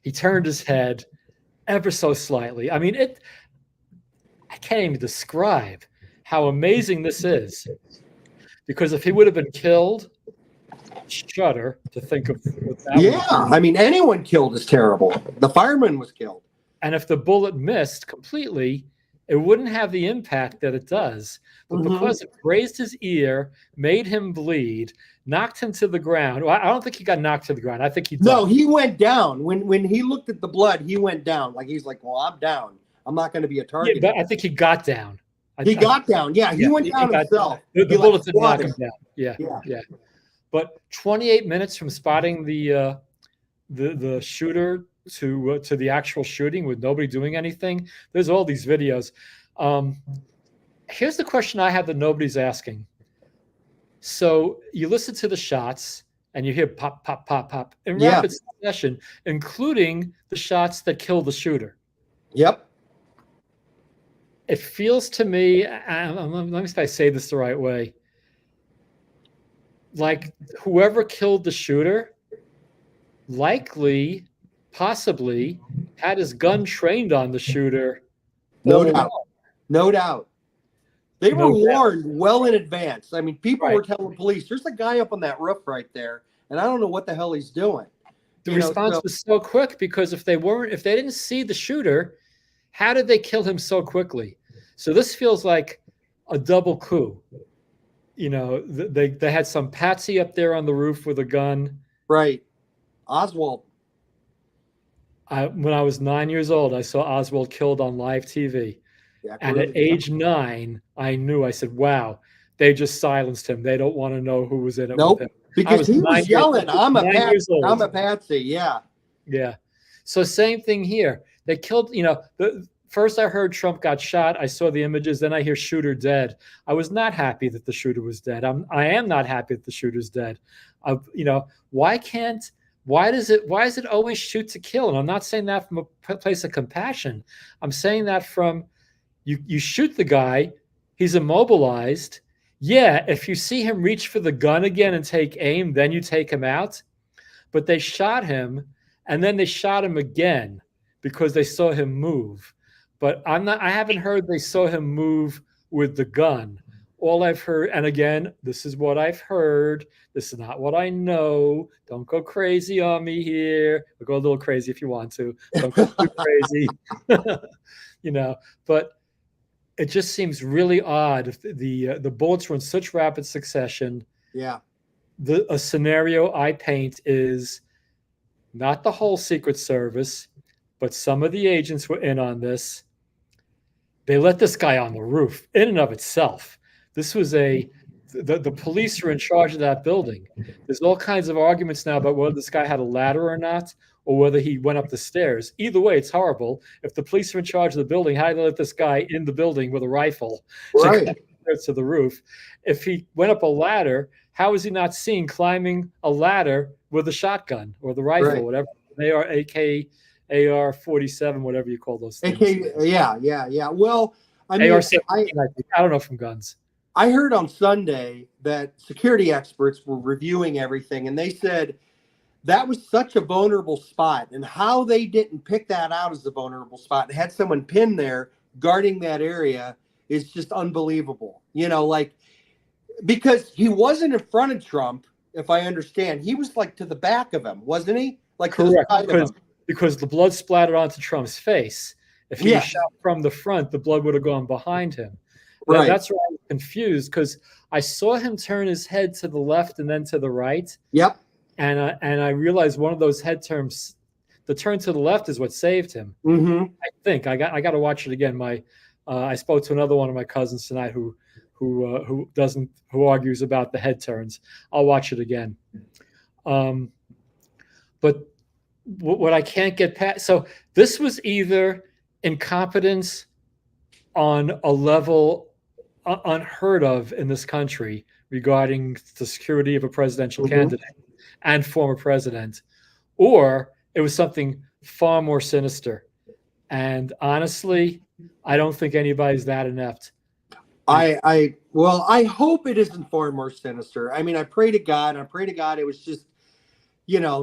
He turned his head ever so slightly. I mean, I can't even describe how amazing this is. Because if he would have been killed, shudder to think of what that would be. I mean, anyone killed is terrible. The fireman was killed. And if the bullet missed completely, it wouldn't have the impact that it does. But because it grazed his ear, made him bleed, knocked him to the ground. Well, I don't think he got knocked to the ground. I think he died. No, he went down. When he looked at the blood, he went down. Like he's like, "Well, I'm down. I'm not going to be a target." Yeah, but I think he got down. He got down. Yeah, he went down himself. The bullet didn't knock him down. Yeah. But 28 minutes from spotting the shooter to the actual shooting with nobody doing anything. There's all these videos. Here's the question I have that nobody's asking. So you listen to the shots and you hear pop, pop, pop, pop in rapid succession, including the shots that kill the shooter. Yep. It feels to me, let me see if I say this the right way, like whoever killed the shooter likely, possibly, had his gun trained on the shooter. No doubt. They were warned well in advance. I mean, people were telling police, "There's a guy up on that roof right there, and I don't know what the hell he's doing." The response was so quick because if they didn't see the shooter, how did they kill him so quickly? So this feels like a double coup. You know, they had some patsy up there on the roof with a gun. Right. Oswald. When I was 9 years old, I saw Oswald killed on live TV. Yeah, and at age 9, I said, wow, they just silenced him. They don't want to know who was in it with him. Because he was yelling, I'm a patsy. Yeah. Yeah. So same thing here. They killed, first I heard Trump got shot. I saw the images. Then I hear shooter dead. I was not happy that the shooter was dead. I am not happy that the shooter's dead. Why is it always shoot to kill? And I'm not saying that from a place of compassion. I'm saying that from you shoot the guy, He's immobilized. Yeah, if you see him reach for the gun again and take aim, then you take him out. But they shot him, and then they shot him again because they saw him move. But I haven't heard they saw him move with the gun. All I've heard, and again, this is what I've heard. This is not what I know. Don't go crazy on me here. Or go a little crazy if you want to. Don't go too crazy. But it just seems really odd if the bullets were in such rapid succession. Yeah. A scenario I paint is not the whole Secret Service, but some of the agents were in on this. They let this guy on the roof in and of itself. This was the police are in charge of that building. There's all kinds of arguments now about whether this guy had a ladder or not, or whether he went up the stairs. Either way, it's horrible. If the police are in charge of the building, how do they let this guy in the building with a rifle to the roof? If he went up a ladder, how is he not seen climbing a ladder with a shotgun or the rifle, whatever they are, AR-47, whatever you call those things. Yeah. Well, I mean, I don't know from guns. I heard on Sunday that security experts were reviewing everything, and they said that was such a vulnerable spot, and how they didn't pick that out as a vulnerable spot and had someone pinned there guarding that area is just unbelievable. Because he wasn't in front of Trump, if I understand. He was like to the back of him, wasn't he? Like correct, because the blood splattered onto Trump's face. If he was shot from the front, the blood would have gone behind him. Right. That's why I was confused, because I saw him turn his head to the left and then to the right. Yep. And I realized one of those head turns, the turn to the left, is what saved him. Mm-hmm. I think I got to watch it again. I spoke to another one of my cousins tonight who argues about the head turns. I'll watch it again. But what I can't get past, so this was either incompetence on a level unheard of in this country regarding the security of a presidential candidate and former president, or it was something far more sinister. And honestly, I don't think anybody's that inept. I hope it isn't far more sinister. I mean, I pray to God it was just,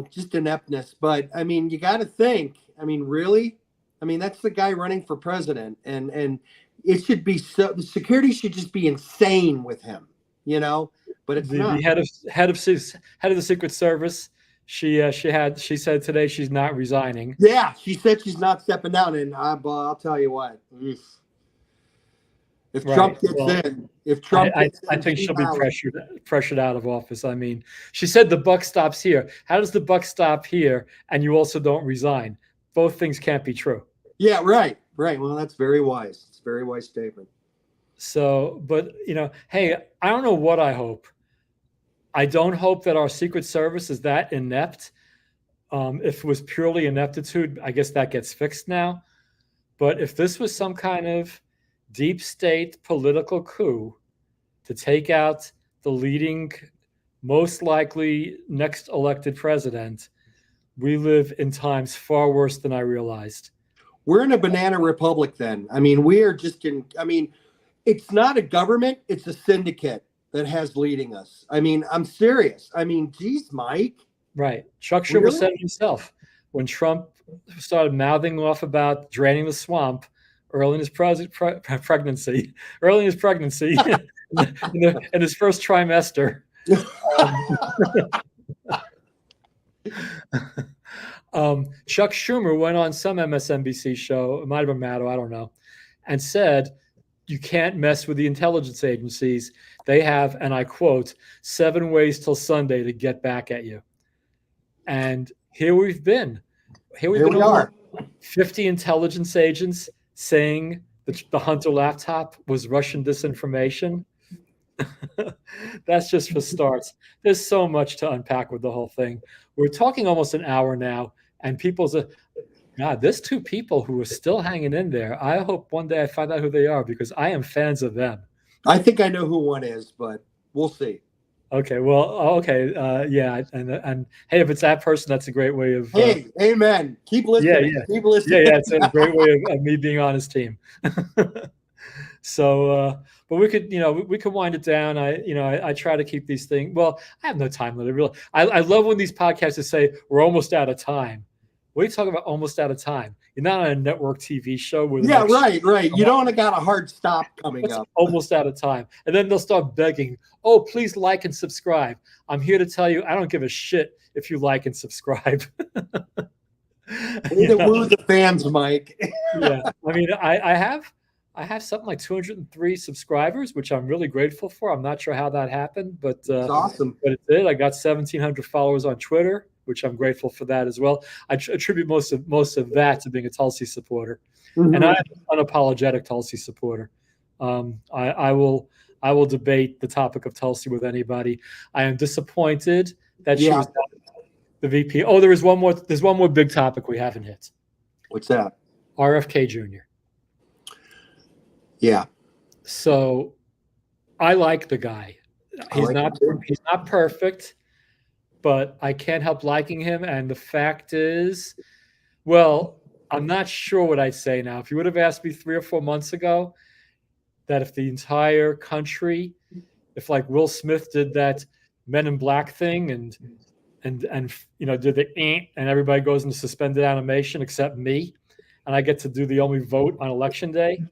just ineptness. But I mean, you got to think, really? That's the guy running for president, and it should be so. The security should just be insane with him, But it's not. The head of the Secret Service. She said today she's not resigning. Yeah, she said she's not stepping down, and I'll tell you what. If Trump gets in, I think she'll be pressured out of office. I mean, she said the buck stops here. How does the buck stop here and you also don't resign? Both things can't be true. Yeah, right. Well, that's very wise. It's a very wise statement. So, but hey, I don't know what I hope. I don't hope that our Secret Service is that inept. If it was purely ineptitude, I guess that gets fixed now. But if this was some kind of deep state political coup to take out the leading, most likely next elected president, we live in times far worse than I realized. We're in a banana republic then. We are just it's not a government, it's a syndicate that has leading us. I'm serious. Geez, Mike. Right. Chuck Schumer said it himself when Trump started mouthing off about draining the swamp early in his pregnancy, in his first trimester. Chuck Schumer went on some MSNBC show, it might have been Maddow, I don't know, and said, you can't mess with the intelligence agencies. They have, and I quote, 7 ways till Sunday to get back at you. And here we've been. Here we are. 50 intelligence agents saying that the Hunter laptop was Russian disinformation. That's just for starts. There's so much to unpack with the whole thing. We're talking almost an hour now, and God, there's 2 people who are still hanging in there. I hope one day I find out who they are, because I am fans of them. I think I know who one is, but we'll see. Okay, well, yeah, and hey, if it's that person, that's a great way of. Hey, amen. Keep listening. Yeah. Keep listening. Yeah, it's a great way of me being on his team. So, but we could, we could wind it down. I try to keep these things. Well, I have no time limit. Really, I love when these podcasts say we're almost out of time. What are you talking about? Almost out of time? You're not on a network TV show where the next right. You don't got a hard stop coming up. Almost out of time, and then they'll start begging. Oh, please like and subscribe. I'm here to tell you, I don't give a shit if you like and subscribe. Woo the fans, Mike. Yeah, I mean, I have something like 203 subscribers, which I'm really grateful for. I'm not sure how that happened, but It's awesome. But it did. I got 1,700 followers on Twitter, which I'm grateful for that as well. I attribute most of that to being a Tulsi supporter, and I'm an unapologetic Tulsi supporter. I will debate the topic of Tulsi with anybody. I am disappointed that she was not the VP. Oh, there's one more big topic we haven't hit. What's that? RFK Jr. Yeah. So I like the guy. He's not perfect, but I can't help liking him. And the fact is, well, I'm not sure what I'd say now. If you would have asked me 3 or 4 months ago that if the entire country, if like Will Smith did that Men in Black thing and did the and everybody goes into suspended animation except me, and I get to do the only vote on election day,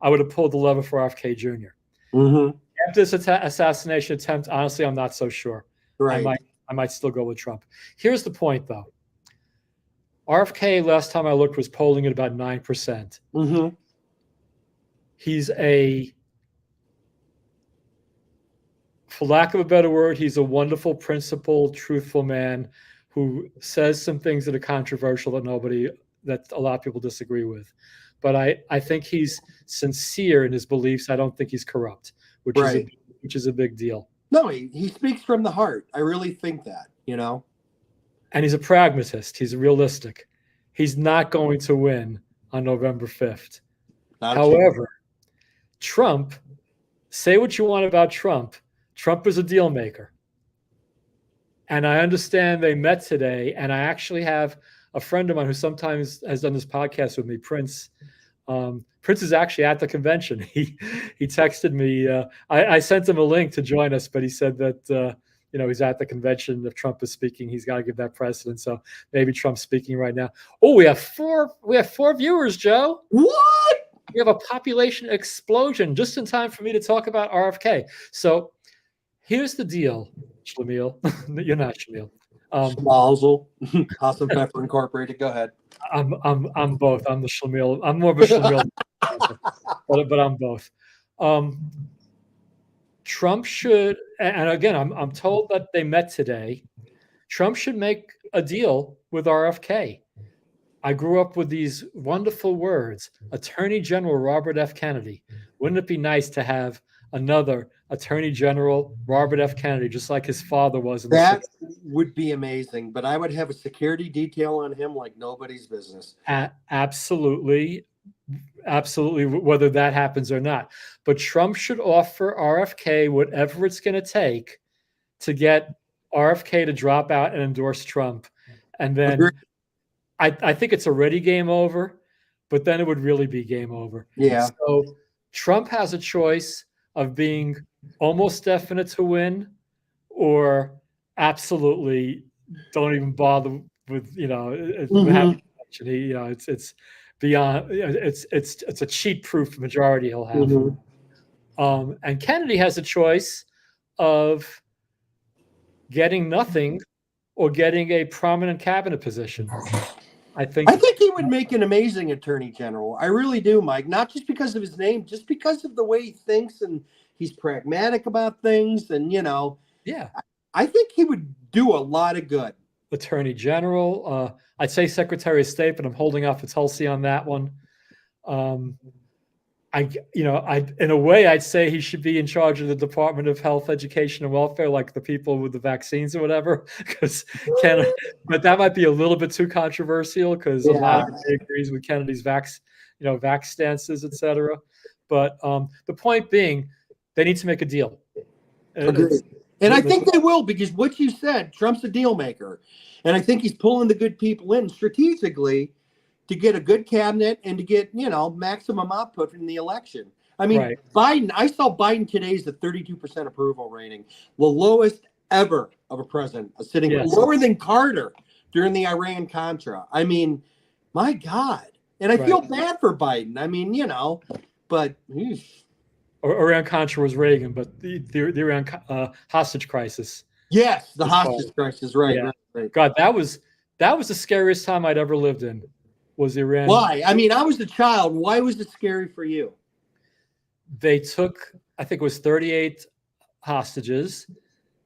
I would have pulled the lever for RFK Jr. After this assassination attempt, honestly, I'm not so sure. Right. I might still go with Trump. Here's the point, though. RFK, last time I looked, was polling at about 9%. He's for lack of a better word, he's a wonderful, principled, truthful man who says some things that are controversial that a lot of people disagree with. But I think he's sincere in his beliefs. I don't think he's corrupt, which is a big deal. No, he speaks from the heart. I really think that, And he's a pragmatist. He's realistic. He's not going to win on November 5th. However, Trump, say what you want about Trump. Trump is a deal maker. And I understand they met today. And I actually have a friend of mine who sometimes has done this podcast with me, Prince. Prince is actually at the convention. He texted me. I sent him a link to join us, but he said that he's at the convention. If Trump is speaking, he's got to give that precedent. So maybe Trump's speaking right now. Oh, we have four viewers, Joe. What? We have a population explosion just in time for me to talk about RFK. So here's the deal, Shlemiel. You're not Shlemiel. Schmazel. House and Pepper Incorporated. Go ahead. I'm both. I'm the Shlemiel. I'm more of a Shlemiel, but I'm both. Trump should, and again, I'm told that they met today. Trump should make a deal with RFK. I grew up with these wonderful words, Attorney General Robert F. Kennedy. Wouldn't it be nice to have another Attorney General Robert F. Kennedy, just like his father was? That would be amazing, but I would have a security detail on him like nobody's business. Absolutely, whether that happens or not. But Trump should offer RFK whatever it's going to take to get RFK to drop out and endorse Trump. And then I think it's already game over, but then it would really be game over. Yeah. So Trump has a choice of being almost definite to win or absolutely don't even bother with, it's beyond, it's a cheat proof majority he'll have. And Kennedy has a choice of getting nothing or getting a prominent cabinet position. I think he would make an amazing attorney general. I really do, Mike. Not just because of his name, just because of the way he thinks and he's pragmatic about things. And, yeah, I think he would do a lot of good. Attorney General. I'd say Secretary of State, but I'm holding off for Tulsi on that one. In a way, I'd say he should be in charge of the Department of Health, Education, and Welfare, like the people with the vaccines or whatever. But that might be a little bit too controversial because a lot of everybody agrees with Kennedy's vax stances, etc. But the point being, they need to make a deal. And I think they will, because what you said, Trump's a deal maker, and I think he's pulling the good people in strategically to get a good cabinet and to get, maximum output in the election. I mean, Right. Biden, I saw Biden today's at 32% approval rating, the lowest ever of a president, sitting Yes. lower than Carter during the Iran-Contra. I mean, my God. And I feel bad for Biden. I mean, but Iran-Contra was Reagan, but the Iran hostage crisis. yes, the As hostage crisis, right, Yeah. right. God, that was the scariest time I'd ever lived in. Was Iran? Why? I mean, I was a child. Why was it scary for you? They took, I think it was 38 hostages.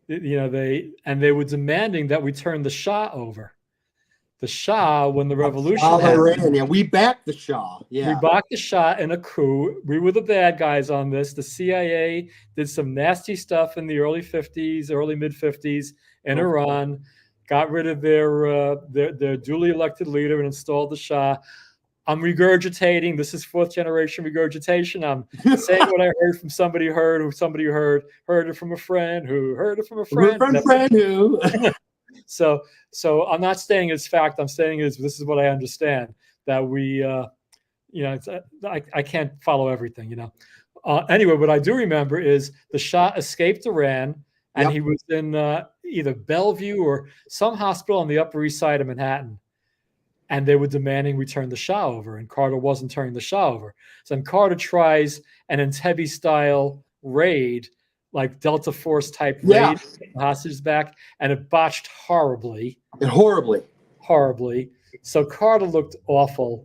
They were demanding that we turn the Shah over. The Shah, when the revolution happened, Iran, yeah, we backed the Shah. we Yeah. backed the Shah in a coup. We were the bad guys on this. The CIA did some nasty stuff in the early 50s, early mid 50s in Iran, got rid of their duly elected leader and installed the Shah. I'm regurgitating. This is fourth generation regurgitation. I'm saying what I heard from somebody who heard it from a friend who heard it from a friend. Friend who. So I'm not saying it's fact. I'm saying this is what I understand, that we, I can't follow everything, Anyway, what I do remember is the Shah escaped Iran, and Yep. he was in either Bellevue or some hospital on the Upper East Side of Manhattan. And they were demanding we turn the Shah over, and Carter wasn't turning the Shah over. So then Carter tries an Entebbe-style raid, like Delta Force type Yeah. raid, hostages back, and it botched horribly. Horribly. So Carter looked awful,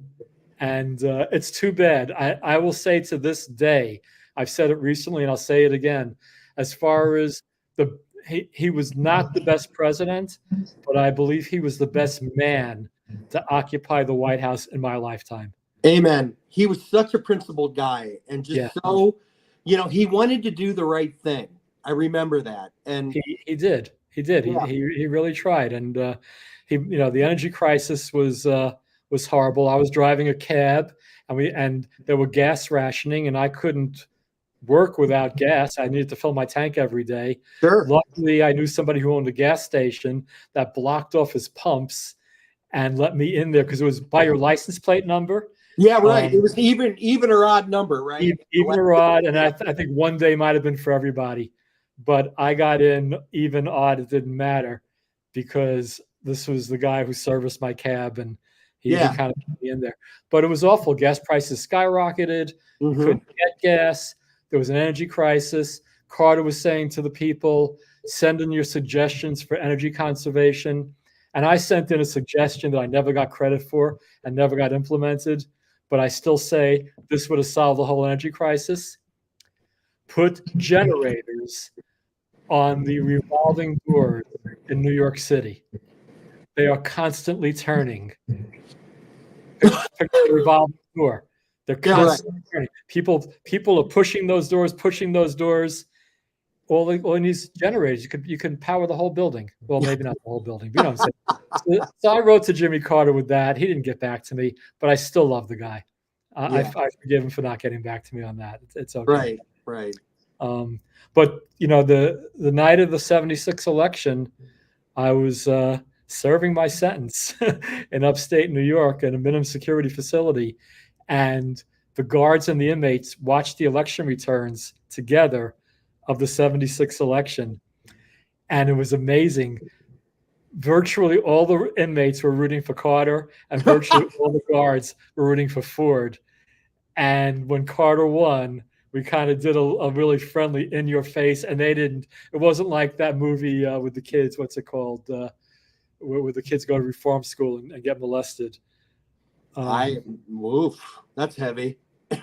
and it's too bad. I will say to this day, I've said it recently, and I'll say it again. As far as he was not the best president, but I believe he was the best man to occupy the White House in my lifetime. Amen. He was such a principled guy, and just so, he wanted to do the right thing. I remember that, and he did. Yeah. He really tried, and the energy crisis was horrible. I was driving a cab, and there were gas rationing, and I couldn't work without gas. I needed to fill my tank every day. Sure. Luckily, I knew somebody who owned a gas station that blocked off his pumps and let me in there, because it was by your license plate number. Yeah, right. It was even or odd number, right? Even or odd, and I think one day might have been for everybody, but I got in even odd. It didn't matter, because this was the guy who serviced my cab, and he kind of put me in there. But it was awful. Gas prices skyrocketed. Mhm. Couldn't get gas. There was an energy crisis. Carter was saying to the people, send in your suggestions for energy conservation. And I sent in a suggestion that I never got credit for and never got implemented. But I still say this would have solved the whole energy crisis. Put generators on the revolving doors in New York City. They are constantly turning. Picture the revolving door. They're constantly turning. People are pushing those doors. All it needs generators. You can power the whole building. Well, maybe not the whole building, but you know what I'm saying. So I wrote to Jimmy Carter with that. He didn't get back to me, but I still love the guy. I forgive him for not getting back to me on that. It's okay. Right. But the night of the 76 election, I was serving my sentence in upstate New York in a minimum security facility, and the guards and the inmates watched the election returns together of the 76 election. And it was amazing. Virtually all the inmates were rooting for Carter, and virtually all the guards were rooting for Ford. And when Carter won, we kind of did a really friendly in your face, and it wasn't like that movie with the kids, what's it called? Where the kids go to reform school and get molested. That's heavy.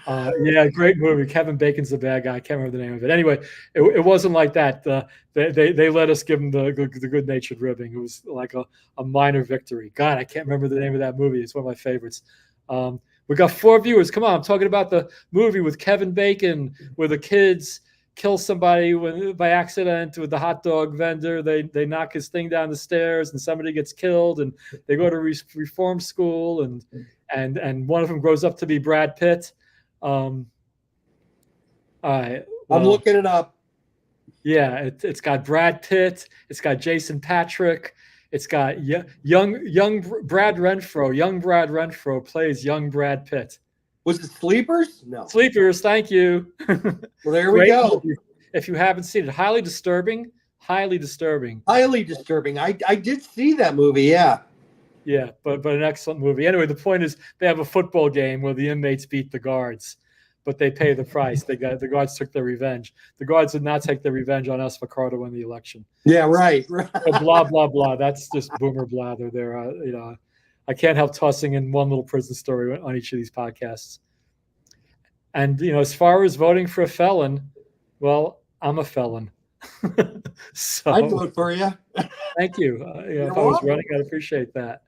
Yeah, great movie. Kevin Bacon's the bad guy. I can't remember the name of it. Anyway, it wasn't like that. They let us give him the good-natured ribbing. It was like a minor victory. God, I can't remember the name of that movie. It's one of my favorites. We got 4 viewers. Come on, I'm talking about the movie with Kevin Bacon where the kids kill somebody by accident with the hot dog vendor. They knock his thing down the stairs and somebody gets killed, and they go to reform school, and one of them grows up to be Brad Pitt. All right. Well, I'm looking it up. Yeah, it's got Brad Pitt. It's got Jason Patrick. It's got young Brad Renfro. Young Brad Renfro plays young Brad Pitt. Was it Sleepers? No. Sleepers, thank you. Well, there we Great go. movie. If you haven't seen it, highly disturbing. Highly disturbing. Highly disturbing. I did see that movie. Yeah. Yeah, but an excellent movie. Anyway, the point is they have a football game where the inmates beat the guards, but they pay the price. The guards took their revenge. The guards did not take their revenge on us for Carter win the election. Yeah. Right. Right. So blah blah blah. That's just boomer blather. There, I can't help tossing in one little prison story on each of these podcasts. And as far as voting for a felon, well, I'm a felon. So I'd vote for you. thank you. If I was running, I'd appreciate that.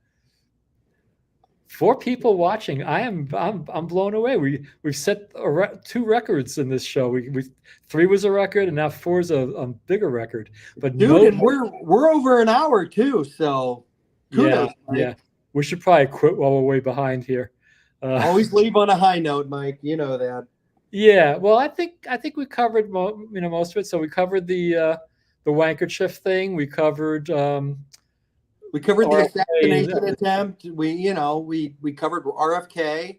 4 people watching. I'm blown away. We've set 2 records in this show. We 3 was a record, and now 4 is a bigger record. But dude, and we're over an hour too. So kudos, yeah. We should probably quit while we're way behind here. Always leave on a high note, Mike. You know that. Yeah. Well, I think we covered most of it. So we covered the Wankerchief thing. We covered. We covered the assassination attempt. We covered RFK.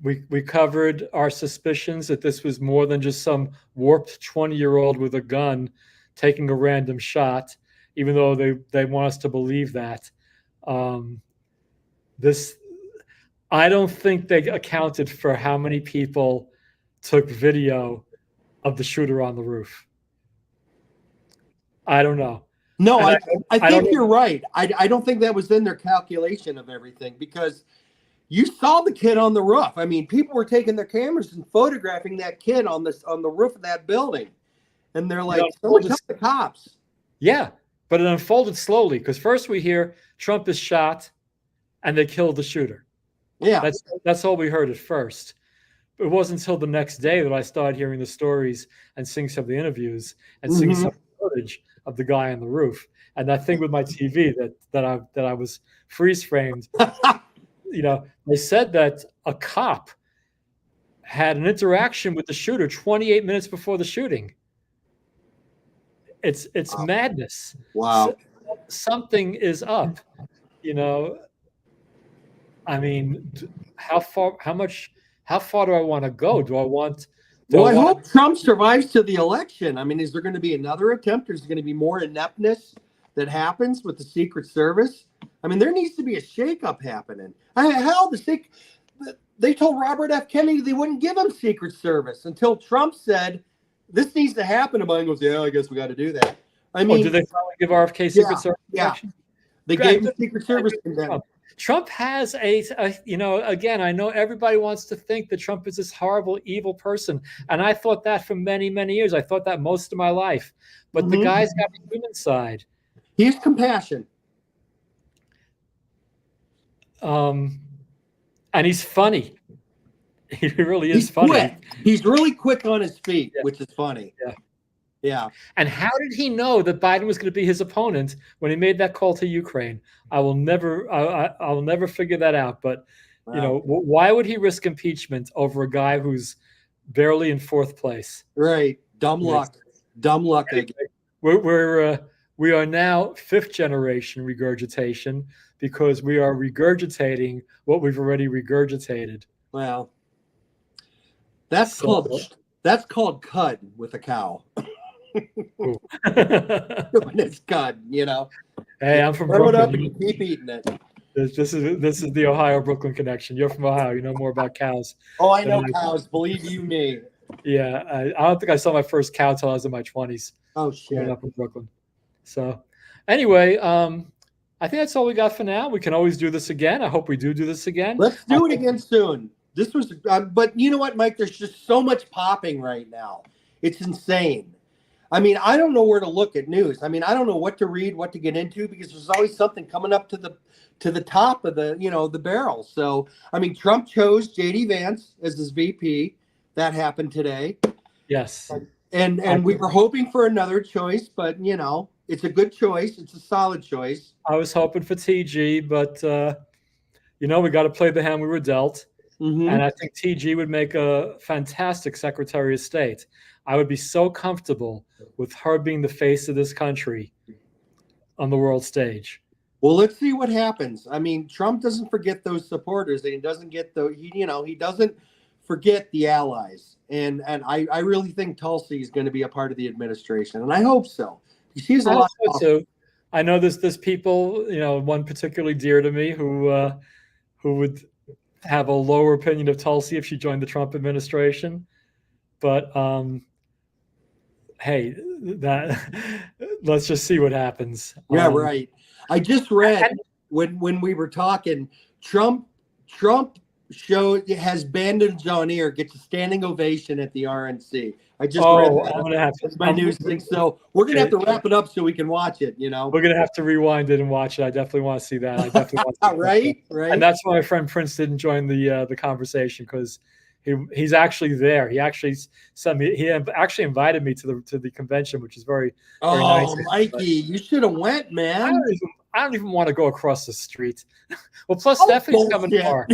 We covered our suspicions that this was more than just some warped 20-year-old with a gun taking a random shot, even though they want us to believe that. I don't think they accounted for how many people took video of the shooter on the roof. I don't know. No, I think you're right. I don't think that was in their calculation of everything, because you saw the kid on the roof. I mean, people were taking their cameras and photographing that kid on the roof of that building, and they're like, "Someone tell the cops." Yeah, but it unfolded slowly, because first we hear Trump is shot, and they killed the shooter. Yeah, that's all we heard at first. It wasn't until the next day that I started hearing the stories and seeing some of the interviews and seeing some footage of the guy on the roof. And that thing with my TV that I was freeze framed. They said that a cop had an interaction with the shooter 28 minutes before the shooting. It's madness. Wow. Something is up. I mean, how far do I want to go? I hope Trump survives to the election. I mean, is there going to be another attempt? Is there going to be more ineptness that happens with the Secret Service? I mean, there needs to be a shakeup happening. They told Robert F. Kennedy they wouldn't give him Secret Service until Trump said, "This needs to happen." And Biden goes, "Yeah, I guess we got to do that." I mean, did they finally give RFK Secret Service? Yeah, they gave him Secret Service. Trump has again, I know everybody wants to think that Trump is this horrible, evil person. And I thought that for many, many years. I thought that most of my life. But the guy's got a human side. He has compassion. And he's funny. He really is funny. Quick. He's really quick on his feet, which is funny. Yeah. And how did he know that Biden was going to be his opponent when he made that call to Ukraine? I will never figure that out. But why would he risk impeachment over a guy who's barely in 4th place? Right. Dumb luck. We are now 5th generation regurgitation, because we are regurgitating what we've already regurgitated. Well, that's called cud with a cow. When it's cud, Hey, I'm from Brooklyn. Throw it up and keep eating it. This is the Ohio Brooklyn connection. You're from Ohio. You know more about cows. Oh, I know cows. Believe you me. Yeah, I don't think I saw my first cow till I was in my 20s. Oh shit! Up in Brooklyn. So, anyway, I think that's all we got for now. We can always do this again. I hope we do this again. Let's do it again soon. This was, but you know what, Mike? There's just so much popping right now. It's insane. I mean, I don't know where to look at news. I mean, I don't know what to read, what to get into, because there's always something coming up to the top of the barrel. So, I mean, Trump chose J.D. Vance as his VP. That happened today. Yes. And we were hoping for another choice, but it's a good choice. It's a solid choice. I was hoping for TG, but we got to play the hand we were dealt. Mm-hmm. And I think TG would make a fantastic Secretary of State. I would be so comfortable with her being the face of this country on the world stage. Well, let's see what happens. I mean, Trump doesn't forget those supporters, and he doesn't get he doesn't forget the allies. And I really think Tulsi is going to be a part of the administration, and I hope so. She's a I lot. hope so too. I know there's people, one particularly dear to me who would have a lower opinion of Tulsi if she joined the Trump administration. But hey, let's just see what happens. Yeah, right. I just read when we were talking, Trump has bandage on ear, gets a standing ovation at the RNC. I just read that. I'm gonna have to. That's my news thing. So we're gonna have to wrap it up so we can watch it. We're gonna have to rewind it and watch it. I definitely want to see that. I definitely want to see right. And that's why my friend Prince didn't join the conversation, because he's actually there. He actually sent me. He actually invited me to the convention, which is very nice. Mikey, you should have went, man. I don't even want to go across the street. Well, plus Stephanie's coming tomorrow.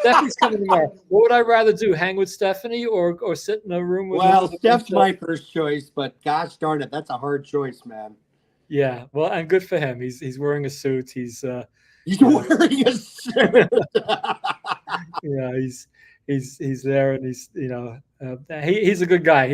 Stephanie's coming tomorrow. What would I rather do? Hang with Stephanie or sit in a room with? Well, Steph's my first choice, but gosh darn it, that's a hard choice, man. Yeah, well, and good for him. He's wearing a suit. He's wearing a suit. Yeah, he's there, and he's a good guy.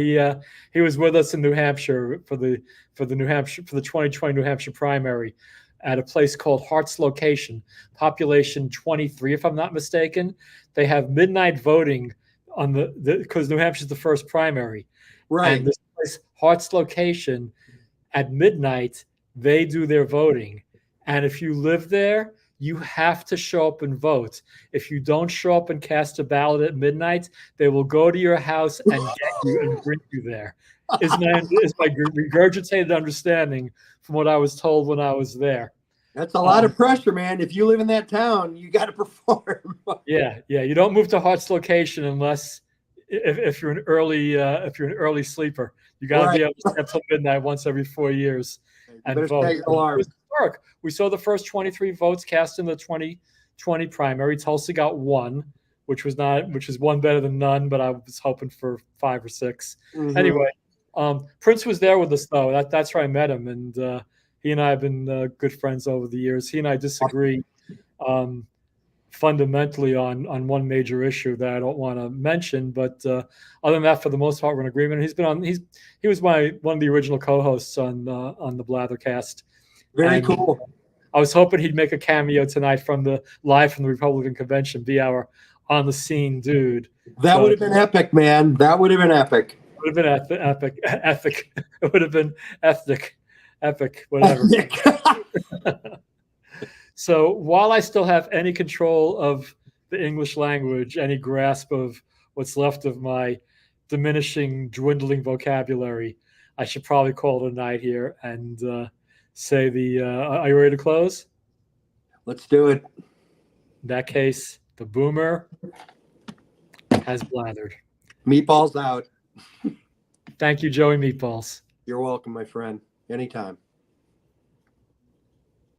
He was with us in New Hampshire for the 2020 New Hampshire primary at a place called Hart's Location, population 23, if I'm not mistaken. They have midnight voting on because New Hampshire's the first primary, right? And this place, Hart's Location, at midnight they do their voting, and if you live there, you have to show up and vote. If you don't show up and cast a ballot at midnight, they will go to your house and get you and bring you there. Is my regurgitated understanding from what I was told when I was there. That's a lot of pressure, man. If you live in that town, you got to perform. Yeah. You don't move to Hart's Location unless if you're an early sleeper. You got to be able to stay till midnight once every 4 years and vote. We saw the first 23 votes cast in the 2020 primary. Tulsi got 1, which is one better than none, but I was hoping for 5 or 6. Mm-hmm. Anyway, Prince was there with us though. That's where I met him, and he and I have been good friends over the years. He and I disagree fundamentally on one major issue that I don't want to mention, but other than that, for the most part, we're in agreement. He was one of the original co-hosts on the Blather cast. Very cool. I was hoping he'd make a cameo tonight live from the Republican convention, be our on the scene dude. That would have been epic, man. That would have been epic. Would have been epic. It would have been ethnic, epic, whatever. So while I still have any control of the English language, any grasp of what's left of my diminishing, dwindling vocabulary, I should probably call it a night here and say are you ready to close? Let's do it. In that case, the boomer has blathered. Meatballs out. Thank you, Joey Meatballs. You're welcome, my friend. Anytime.